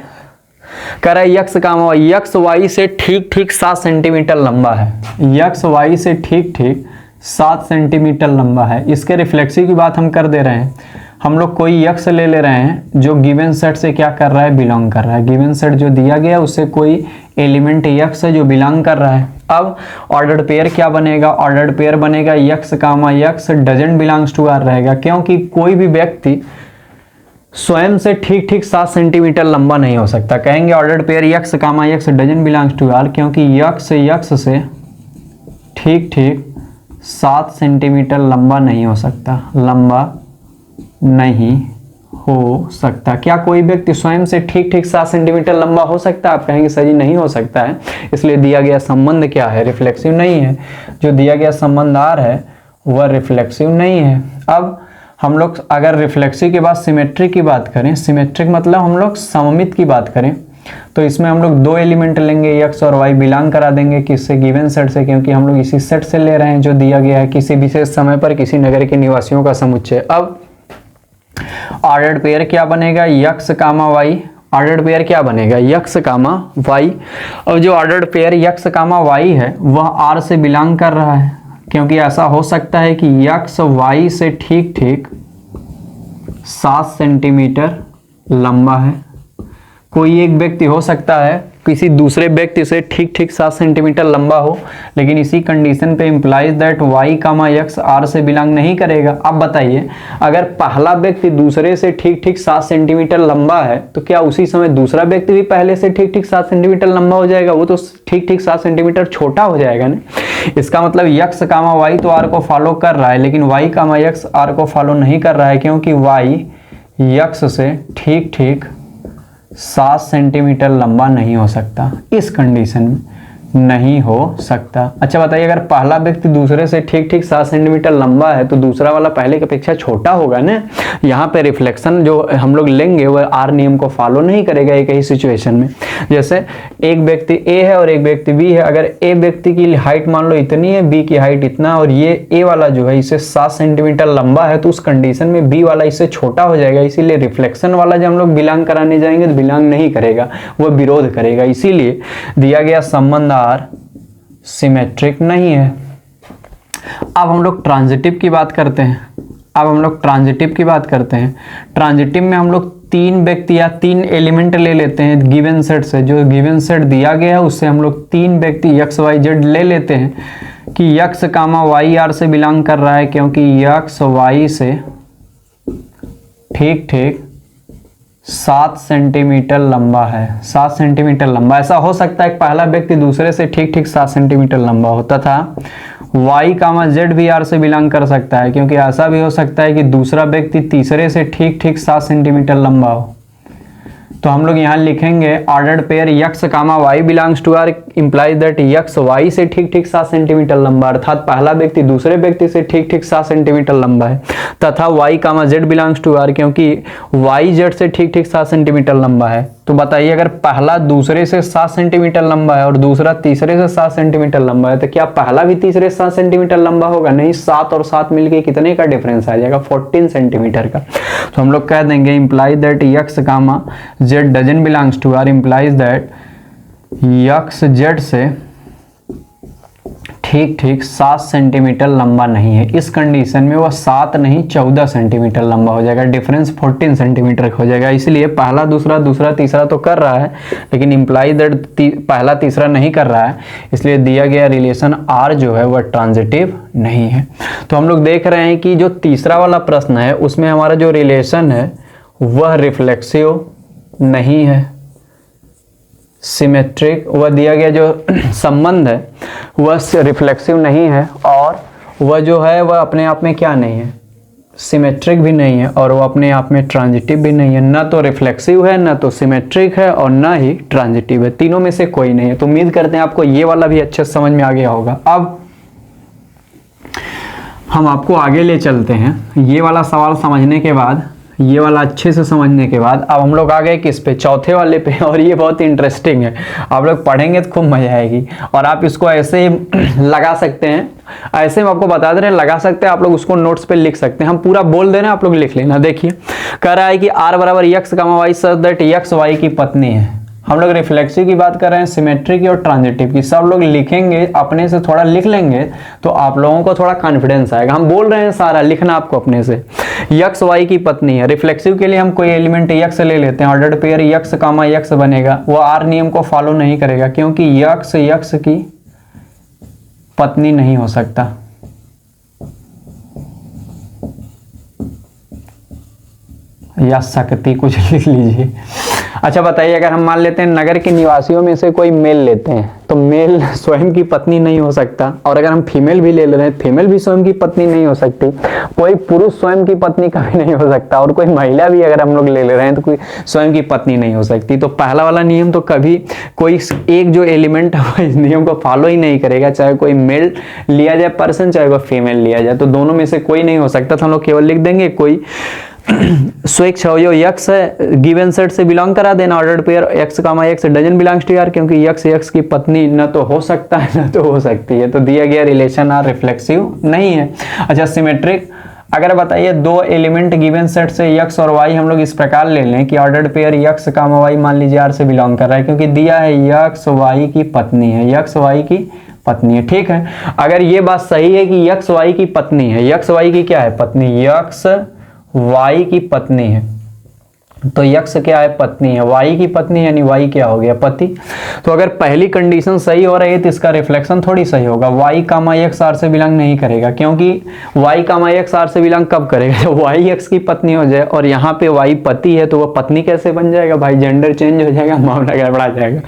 कह रहा है यक्स कामा यक्स वाई से ठीक ठीक 7 सेंटीमीटर लंबा है। यक्स वाई से ठीक ठीक 7 सेंटीमीटर लंबा है। इसके रिफ्लेक्सिव की बात हम कर दे रहे हैं। हम लोग कोई यक्स ले ले रहे हैं जो गिवन सेट से क्या कर रहा है, बिलोंग कर रहा है। गिवन सेट जो दिया गया उससे कोई एलिमेंट यक्स है जो बिलोंग कर रहा है। अब ऑर्डर्ड पेयर क्या बनेगा, ऑर्डर्ड पेयर बनेगा X comma X doesn't belongs to R रहेगा, क्योंकि कोई भी व्यक्ति स्वयं से ठीक ठीक 7 सेंटीमीटर लंबा नहीं हो सकता। कहेंगे ordered pair X comma X doesn't belongs to R, क्योंकि यक्स यक्स से ठीक ठीक 7 सेंटीमीटर लंबा नहीं हो सकता, लंबा नहीं हो सकता। क्या कोई व्यक्ति स्वयं से ठीक ठीक 7 सेंटीमीटर लंबा हो सकता है? आप कहेंगे सर जी नहीं हो सकता है, इसलिए दिया गया संबंध क्या है, रिफ्लेक्सिव नहीं है। जो दिया गया संबंध आर है वह रिफ्लेक्सिव नहीं है। अब हम लोग अगर रिफ्लेक्सिव के बाद सिमेट्रिक की बात करें, सिमेट्रिक मतलब हम लोग सममित की बात करें, तो इसमें हम लोग दो एलिमेंट लेंगे, यक्स और वाई बिलोंग करा देंगे किससे, गिवन सेट से, क्योंकि हम लोग इसी सेट से ले रहे हैं जो दिया गया है किसी विशेष समय पर किसी नगर के निवासियों का समुच्चय। अब ऑर्डर्ड पेयर क्या बनेगा, X comma Y. Ordered pair क्या बनेगा, यक्स कामा वाई। और जो ordered pair X comma Y है वह आर से बिलोंग कर रहा है, क्योंकि ऐसा हो सकता है कि यक्स वाई से ठीक ठीक 7 सेंटीमीटर लंबा है। कोई एक व्यक्ति हो सकता है किसी दूसरे व्यक्ति से ठीक ठीक 7 सेंटीमीटर लंबा हो, लेकिन इसी कंडीशन पे implies that Y comma X R से बिलोंग नहीं करेगा। अब बताइए, अगर पहला व्यक्ति दूसरे से ठीक ठीक 7 सेंटीमीटर लंबा है तो क्या उसी समय दूसरा व्यक्ति भी पहले से ठीक ठीक 7 सेंटीमीटर लंबा हो जाएगा? वो तो ठीक ठीक 7 सेंटीमीटर छोटा हो जाएगा ना। इसका मतलब यक्स कामा वाई तो आर को फॉलो कर रहा है, लेकिन वाई कामा यक्स आर को फॉलो नहीं कर रहा है, क्योंकि वाई यक्स से ठीक ठीक 7 सेंटीमीटर लंबा नहीं हो सकता। इस कंडीशन में नहीं हो सकता। अच्छा बताइए, अगर पहला व्यक्ति दूसरे से ठीक ठीक 7 सेंटीमीटर लंबा है तो दूसरा वाला पहले की अपेक्षा छोटा होगा ना। यहाँ पे रिफ्लेक्शन जो हम लोग लेंगे वह आर नियम को फॉलो नहीं करेगा एक ही सिचुएशन में। जैसे एक व्यक्ति ए है और एक व्यक्ति बी है, अगर ए व्यक्ति की हाइट मान लो इतनी है, बी की हाइट इतना, और ये ए वाला जो है इससे 7 सेंटीमीटर लंबा है, तो उस कंडीशन में बी वाला इससे छोटा हो जाएगा। इसीलिए रिफ्लेक्शन वाला जब हम लोग बिलोंग कराने जाएंगे तो बिलोंग नहीं करेगा, वह विरोध करेगा। इसीलिए दिया गया संबंध आर सिमेट्रिक नहीं है। अब हम लोग ट्रांजिटिव की बात करते हैं। ट्रांजिटिव में हम लोग 3 व्यक्ति या 3 एलिमेंट ले लेते हैं गिवन सेट से। जो गिवन सेट दिया गया है उससे हम लोग 3 व्यक्ति यक्स वाई जेड ले लेते हैं कि यक्स कामा वाई आर से बिलोंग कर रहा है, क्योंकि यक्स वाई से ठीक ठीक 7 सेंटीमीटर लंबा है। 7 सेंटीमीटर लंबा। ऐसा हो सकता है कि पहला व्यक्ति दूसरे से ठीक ठीक 7 सेंटीमीटर लंबा हो, तथा y कामा जेड भी आर से बिलोंग कर सकता है, क्योंकि ऐसा भी हो सकता है कि दूसरा व्यक्ति तीसरे से ठीक ठीक 7 सेंटीमीटर लंबा हो। तो हम लोग यहाँ लिखेंगे ordered pair X comma Y belongs to R implies that X Y से ठीक ठीक 7 सेंटीमीटर लंबा, अर्थात पहला व्यक्ति दूसरे व्यक्ति से ठीक ठीक 7 सेंटीमीटर लंबा है, तथा Y comma Z belongs to R, क्योंकि वाई जेड से ठीक ठीक 7 सेंटीमीटर लंबा है। तो बताइए, अगर पहला दूसरे से 7 सेंटीमीटर लंबा है और दूसरा तीसरे से 7 सेंटीमीटर लंबा है, तो क्या पहला भी तीसरे से 7 सेंटीमीटर लंबा होगा? नहीं, 7 और 7 मिलके कितने का डिफरेंस आ जाएगा? 14 सेंटीमीटर का। तो हम लोग कह देंगे implies that X comma Z doesn't belongs to R, implies that X Z से ठीक ठीक 7 सेंटीमीटर लंबा नहीं है। इस कंडीशन में वह 7 नहीं 14 सेंटीमीटर लंबा हो जाएगा, डिफरेंस 14 सेंटीमीटर हो जाएगा। इसलिए पहला दूसरा दूसरा तीसरा तो कर रहा है, लेकिन इम्प्लाई दैट पहला तीसरा नहीं कर रहा है, इसलिए दिया गया रिलेशन आर जो है वह ट्रांजिटिव नहीं है। तो हम लोग देख रहे हैं कि जो तीसरा वाला प्रश्न है उसमें हमारा जो रिलेशन है वह रिफ्लेक्सिव नहीं है, सिमेट्रिक, वह दिया गया जो संबंध है वह रिफ्लेक्सिव नहीं है, और वह जो है वह अपने आप में क्या नहीं है, सिमेट्रिक भी नहीं है, और वह अपने आप में ट्रांजिटिव भी नहीं है। ना तो रिफ्लेक्सिव है, ना तो सिमेट्रिक है, और ना ही ट्रांजिटिव है। तीनों में से कोई नहीं है। तो उम्मीद करते हैं आपको ये वाला भी अच्छे से समझ में आ गया होगा। अब हम आपको आगे ले चलते हैं। ये वाला सवाल समझने के बाद, ये वाला अच्छे से समझने के बाद अब हम लोग आ गए किस पे, चौथे वाले पे। और ये बहुत इंटरेस्टिंग है, आप लोग पढ़ेंगे तो खूब मजा आएगी। और आप इसको ऐसे ही लगा सकते हैं, ऐसे हम आपको बता दे रहे हैं, लगा सकते हैं, आप लोग उसको नोट्स पे लिख सकते हैं। हम पूरा बोल दे रहे हैं, आप लोग लिख लेना। देखिए कह रहा है कि आर बराबर X comma Y such that X Y की पत्नी है। हम लोग रिफ्लेक्सिव की बात कर रहे हैं, सिमेट्रिक की और ट्रांजिटिव की। सब लोग लिखेंगे, अपने से थोड़ा लिख लेंगे तो आप लोगों को थोड़ा कॉन्फिडेंस आएगा। हम बोल रहे हैं सारा, लिखना आपको अपने से। यक्स वाई की पत्नी है। रिफ्लेक्सिव के लिए हम कोई एलिमेंट यक्स ले लेते हैं, ordered pair X comma x बनेगा। वो आर नियम को फॉलो नहीं करेगा, क्योंकि यक्स यक्स की पत्नी नहीं हो सकता। या सकती, कुछ लिख लीजिए। अच्छा बताइए, अगर हम मान लेते हैं नगर के निवासियों में से कोई मेल लेते हैं, तो मेल स्वयं की पत्नी नहीं हो सकता। और अगर हम फीमेल भी ले रहे हैं, फीमेल भी स्वयं की पत्नी नहीं हो सकती। कोई पुरुष स्वयं की पत्नी कभी नहीं हो सकता, और कोई महिला भी अगर हम लोग ले रहे हैं तो कोई स्वयं की पत्नी नहीं हो सकती। तो पहला वाला नियम तो कभी कोई एक जो एलिमेंट है इस नियम को फॉलो ही नहीं करेगा, चाहे कोई मेल लिया जाए पर्सन, चाहे कोई फीमेल लिया जाए। तो दोनों में से कोई नहीं हो सकता। तो हम लोग केवल लिख देंगे कोई स्वेच्छ अवयव यक्स है, गिवन सेट से बिलोंग करा देना, ordered pair X comma X doesn't belongs to R, क्योंकि यक्स यक्स की पत्नी न तो हो सकता है न तो हो सकती है। तो दिया गया रिलेशन आर रिफ्लेक्सिव नहीं है। अच्छा सिमेट्रिक, अगर बताइए दो एलिमेंट गिवन सेट से यक्स और वाई हम लोग इस प्रकार ले लें कि ordered pair X comma Y मान लीजिए आर से बिलोंग कर रहा है, क्योंकि दिया है यक्स वाई की पत्नी है, यक्स वाई की पत्नी है। ठीक है, अगर ये बात सही है कि यक्स वाई की पत्नी है, यक्स वाई की क्या है, पत्नी, यक्स वाई की पत्नी है, तो यक्स क्या है, पत्नी है, वाई की पत्नी, यानी वाई क्या हो गया, पति। तो अगर पहली कंडीशन सही हो रही है तो इसका रिफ्लेक्शन थोड़ी सही होगा। वाई कामा एक्स आर से बिलोंग नहीं करेगा, क्योंकि वाई कामा एक्स आर से बिलोंग कब करेगा, जब वाई एक्स की पत्नी हो जाए, और यहाँ पे वाई पति है तो वह पत्नी कैसे बन जाएगा भाई, जेंडर चेंज हो जाएगा, मामला गड़बड़ा जाएगा।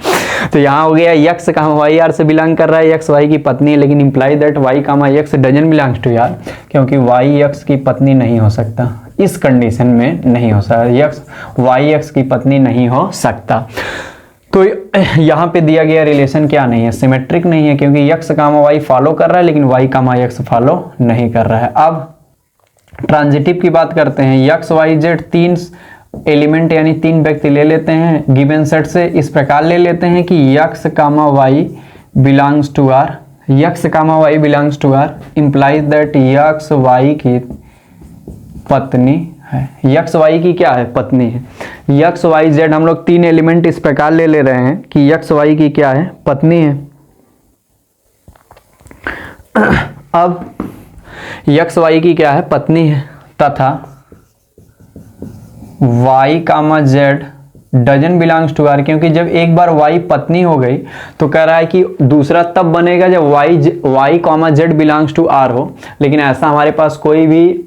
तो यहाँ हो गया यक्स कामा वाई आर से बिलोंग कर रहा है, यक्स वाई की पत्नी है, लेकिन imply that Y comma X doesn't belongs to R, क्योंकि वाई एक्स की पत्नी नहीं हो सकता, इस कंडीशन में नहीं हो सकता, यक्स वाई एक्स की पत्नी नहीं हो सकता। तो यहाँ पे दिया गया रिलेशन क्या नहीं है, सिमेट्रिक नहीं है, क्योंकि यक्स कामा वाई फॉलो कर रहा है लेकिन वाई कामा एक्स फॉलो नहीं कर रहा है। अब ट्रांजिटिव की बात करते हैं, यक्स वाई जेड तीन एलिमेंट यानी तीन व्यक्ति ले लेते हैं गिवन सेट से, इस प्रकार ले लेते हैं कि X comma Y belongs to R, X comma Y belongs to R implies that X Y की पत्नी है, यक्स वाई की क्या है, पत्नी है। यक्स वाई जेड हम लोग तीन एलिमेंट इस प्रकार ले ले रहे हैं कि यक्स वाई की क्या है, पत्नी है। अब यक्स वाई की क्या है, पत्नी है, तथा Y comma Z doesn't belongs to R, क्योंकि जब एक बार वाई पत्नी हो गई तो कह रहा है कि दूसरा तब बनेगा जब Y comma Z belongs to R हो, लेकिन ऐसा हमारे पास कोई भी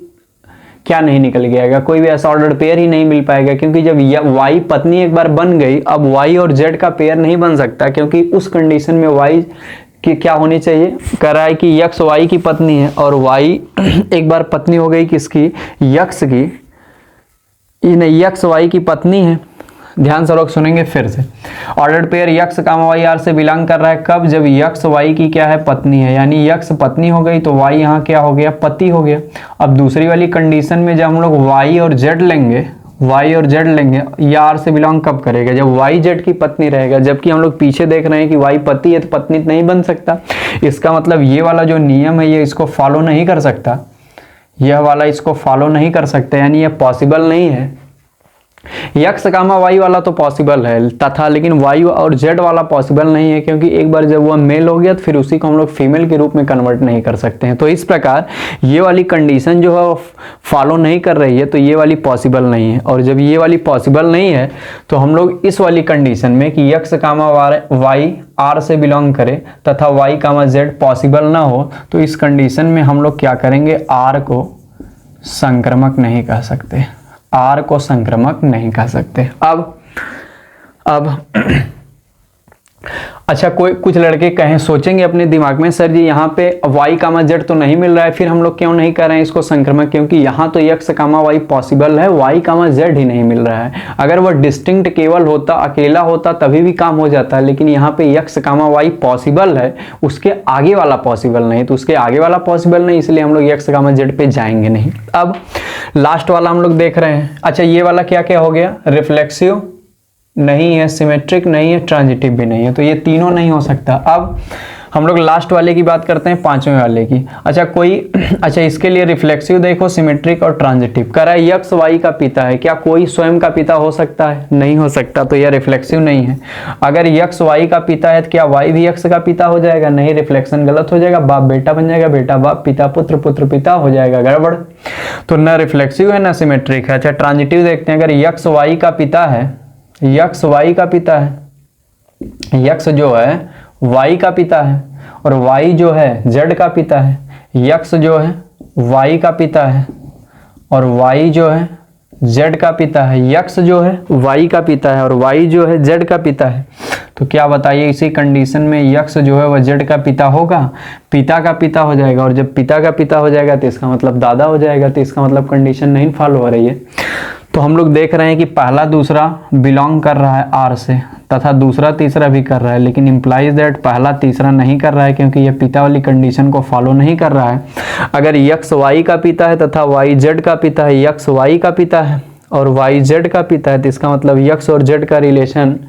क्या नहीं निकल गया, कोई भी ऐसा ऑर्डर्ड पेयर ही नहीं मिल पाएगा, क्योंकि जब वाई पत्नी एक बार बन गई, अब वाई और जेड का पेयर नहीं बन सकता, क्योंकि उस कंडीशन में वाई की क्या होनी चाहिए, कह रहा है कि यक्स वाई की पत्नी है और वाई एक बार पत्नी हो गई किसकी, यक्स की, यक्स वाई की पत्नी है। ध्यान से लोग सुनेंगे फिर से, ordered pair X comma Y R से बिलोंग कर रहा है, कब, जब यक्स वाई की क्या है, पत्नी है, यानी यक्स पत्नी हो गई तो वाई यहाँ क्या हो गया, पति हो गया। अब दूसरी वाली कंडीशन में जब हम लोग वाई और जेड लेंगे, वाई और जेड लेंगे, ये आर से बिलोंग कब करेगा, जब वाई जेड की पत्नी रहेगा, जबकि हम लोग पीछे देख रहे हैं कि वाई पति है तो पत्नी नहीं बन सकता। इसका मतलब ये वाला जो नियम है ये इसको फॉलो नहीं कर सकता, यह वाला इसको फॉलो नहीं कर सकता, यानी ये पॉसिबल नहीं है। यक्स कामा वाई वाला तो पॉसिबल है तथा, लेकिन वाई और जेड वाला पॉसिबल नहीं है, क्योंकि एक बार जब वह मेल हो गया तो फिर उसी को हम लोग फीमेल के रूप में कन्वर्ट नहीं कर सकते हैं। तो इस प्रकार ये वाली कंडीशन जो है फॉलो नहीं कर रही है, तो ये वाली पॉसिबल नहीं है। और जब ये वाली पॉसिबल नहीं है तो हम लोग इस वाली कंडीशन में कि यक्स कामा वाई आर से बिलोंग करे तथा वाई कामा जेड पॉसिबल ना हो, तो इस कंडीशन में हम लोग क्या करेंगे, आर को संक्रमक नहीं कह सकते, आर को संक्रमक नहीं कह सकते। अब अच्छा, कुछ लड़के कहें सोचेंगे अपने दिमाग में, सर जी यहाँ पे y कामा जेड तो नहीं मिल रहा है, फिर हम लोग क्यों नहीं कर रहे हैं इसको संक्रमक, क्योंकि यहाँ तो x कामा y पॉसिबल है, y कामा जेड ही नहीं मिल रहा है। अगर वह डिस्टिंक्ट केवल होता, अकेला होता तभी भी काम हो जाता है, लेकिन यहाँ पे x कामा y पॉसिबल है, उसके आगे वाला पॉसिबल नहीं, तो उसके आगे वाला पॉसिबल नहीं, इसलिए हम लोग x कामा जेड पे जाएंगे नहीं। अब लास्ट वाला हम लोग देख रहे हैं। अच्छा, ये वाला क्या क्या हो गया, रिफ्लेक्सिव नहीं है, सिमेट्रिक नहीं है, ट्रांजिटिव भी नहीं है, तो ये तीनों नहीं हो सकता। अब हम लोग लास्ट वाले की बात करते हैं, पांचवें वाले की। अच्छा, इसके लिए रिफ्लेक्सिव देखो, सिमेट्रिक और ट्रांजिटिव कह रहा है, यक्स वाई का पिता है, क्या कोई स्वयं का पिता हो सकता है, नहीं हो सकता, तो यह रिफ्लेक्सिव नहीं है। अगर यक्स वाई का पिता है तो क्या वाई भी यक्स का पिता हो जाएगा, नहीं, रिफ्लेक्शन गलत हो जाएगा, बाप बेटा बन जाएगा, बेटा बाप, पिता पुत्र, पुत्र पिता हो जाएगा, गड़बड़, तो न रिफ्लेक्सिव है न सिमेट्रिक है। अच्छा, ट्रांजिटिव देखते हैं, अगर यक्स वाई का पिता है, यक्स वाई का पिता है, यक्स जो है वाई का पिता है और वाई जो है जेड का पिता है, यक्स जो है वाई का पिता है और वाई जो है जेड का पिता है, यक्स जो है वाई का पिता है और वाई जो है जेड का पिता है, तो क्या बताइए, इसी कंडीशन में यक्स जो है वह जेड का पिता होगा, पिता का पिता हो जाएगा, और जब पिता का पिता हो जाएगा तो इसका मतलब दादा हो जाएगा, तो इसका मतलब कंडीशन नहीं फॉलो हो रही है। तो हम लोग देख रहे हैं कि पहला दूसरा बिलोंग कर रहा है आर से तथा दूसरा तीसरा भी कर रहा है, लेकिन इंप्लाइज दैट पहला तीसरा नहीं कर रहा है, क्योंकि यह पिता वाली कंडीशन को फॉलो नहीं कर रहा है। अगर यक्स वाई का पिता है तथा वाई जेड का पिता है, यक्स वाई का पिता है और वाई जेड का पिता है, तो इसका मतलब यक्स और जेड का रिलेशन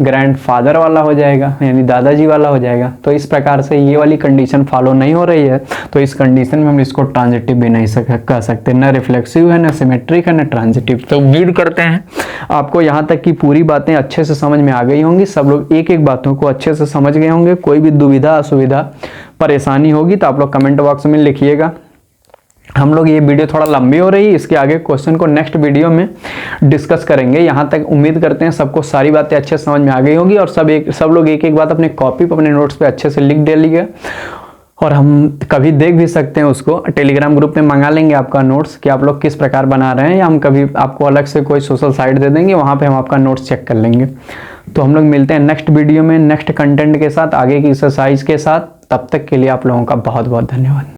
ग्रैंडफादर वाला हो जाएगा, यानी दादाजी वाला हो जाएगा। तो इस प्रकार से ये वाली कंडीशन फॉलो नहीं हो रही है, तो इस कंडीशन में हम इसको ट्रांजिटिव भी नहीं कह सकते, न रिफ्लेक्सिव है, न सिमेट्रिक है, न ट्रांजिटिव। तो उम्मीद करते हैं आपको यहाँ तक की पूरी बातें अच्छे से समझ में आ गई होंगी, सब लोग एक एक बातों को अच्छे से समझ गए होंगे। कोई भी दुविधा असुविधा परेशानी होगी तो आप लोग कमेंट बॉक्स में लिखिएगा। हम लोग ये वीडियो थोड़ा लंबी हो रही है, इसके आगे क्वेश्चन को नेक्स्ट वीडियो में डिस्कस करेंगे। यहाँ तक उम्मीद करते हैं सबको सारी बातें अच्छे से समझ में आ गई होंगी और सब लोग एक एक बात अपने कॉपी पर, अपने नोट्स पे अच्छे से लिख डालिएगा, और हम कभी देख भी सकते हैं उसको, टेलीग्राम ग्रुप में मंगा लेंगे आपका नोट्स कि आप लोग किस प्रकार बना रहे हैं, या हम कभी आपको अलग से कोई सोशल साइट दे देंगे, वहाँ पे हम आपका नोट्स चेक कर लेंगे। तो हम लोग मिलते हैं नेक्स्ट वीडियो में नेक्स्ट कंटेंट के साथ, आगे की एक्सरसाइज के साथ। तब तक के लिए आप लोगों का बहुत बहुत धन्यवाद।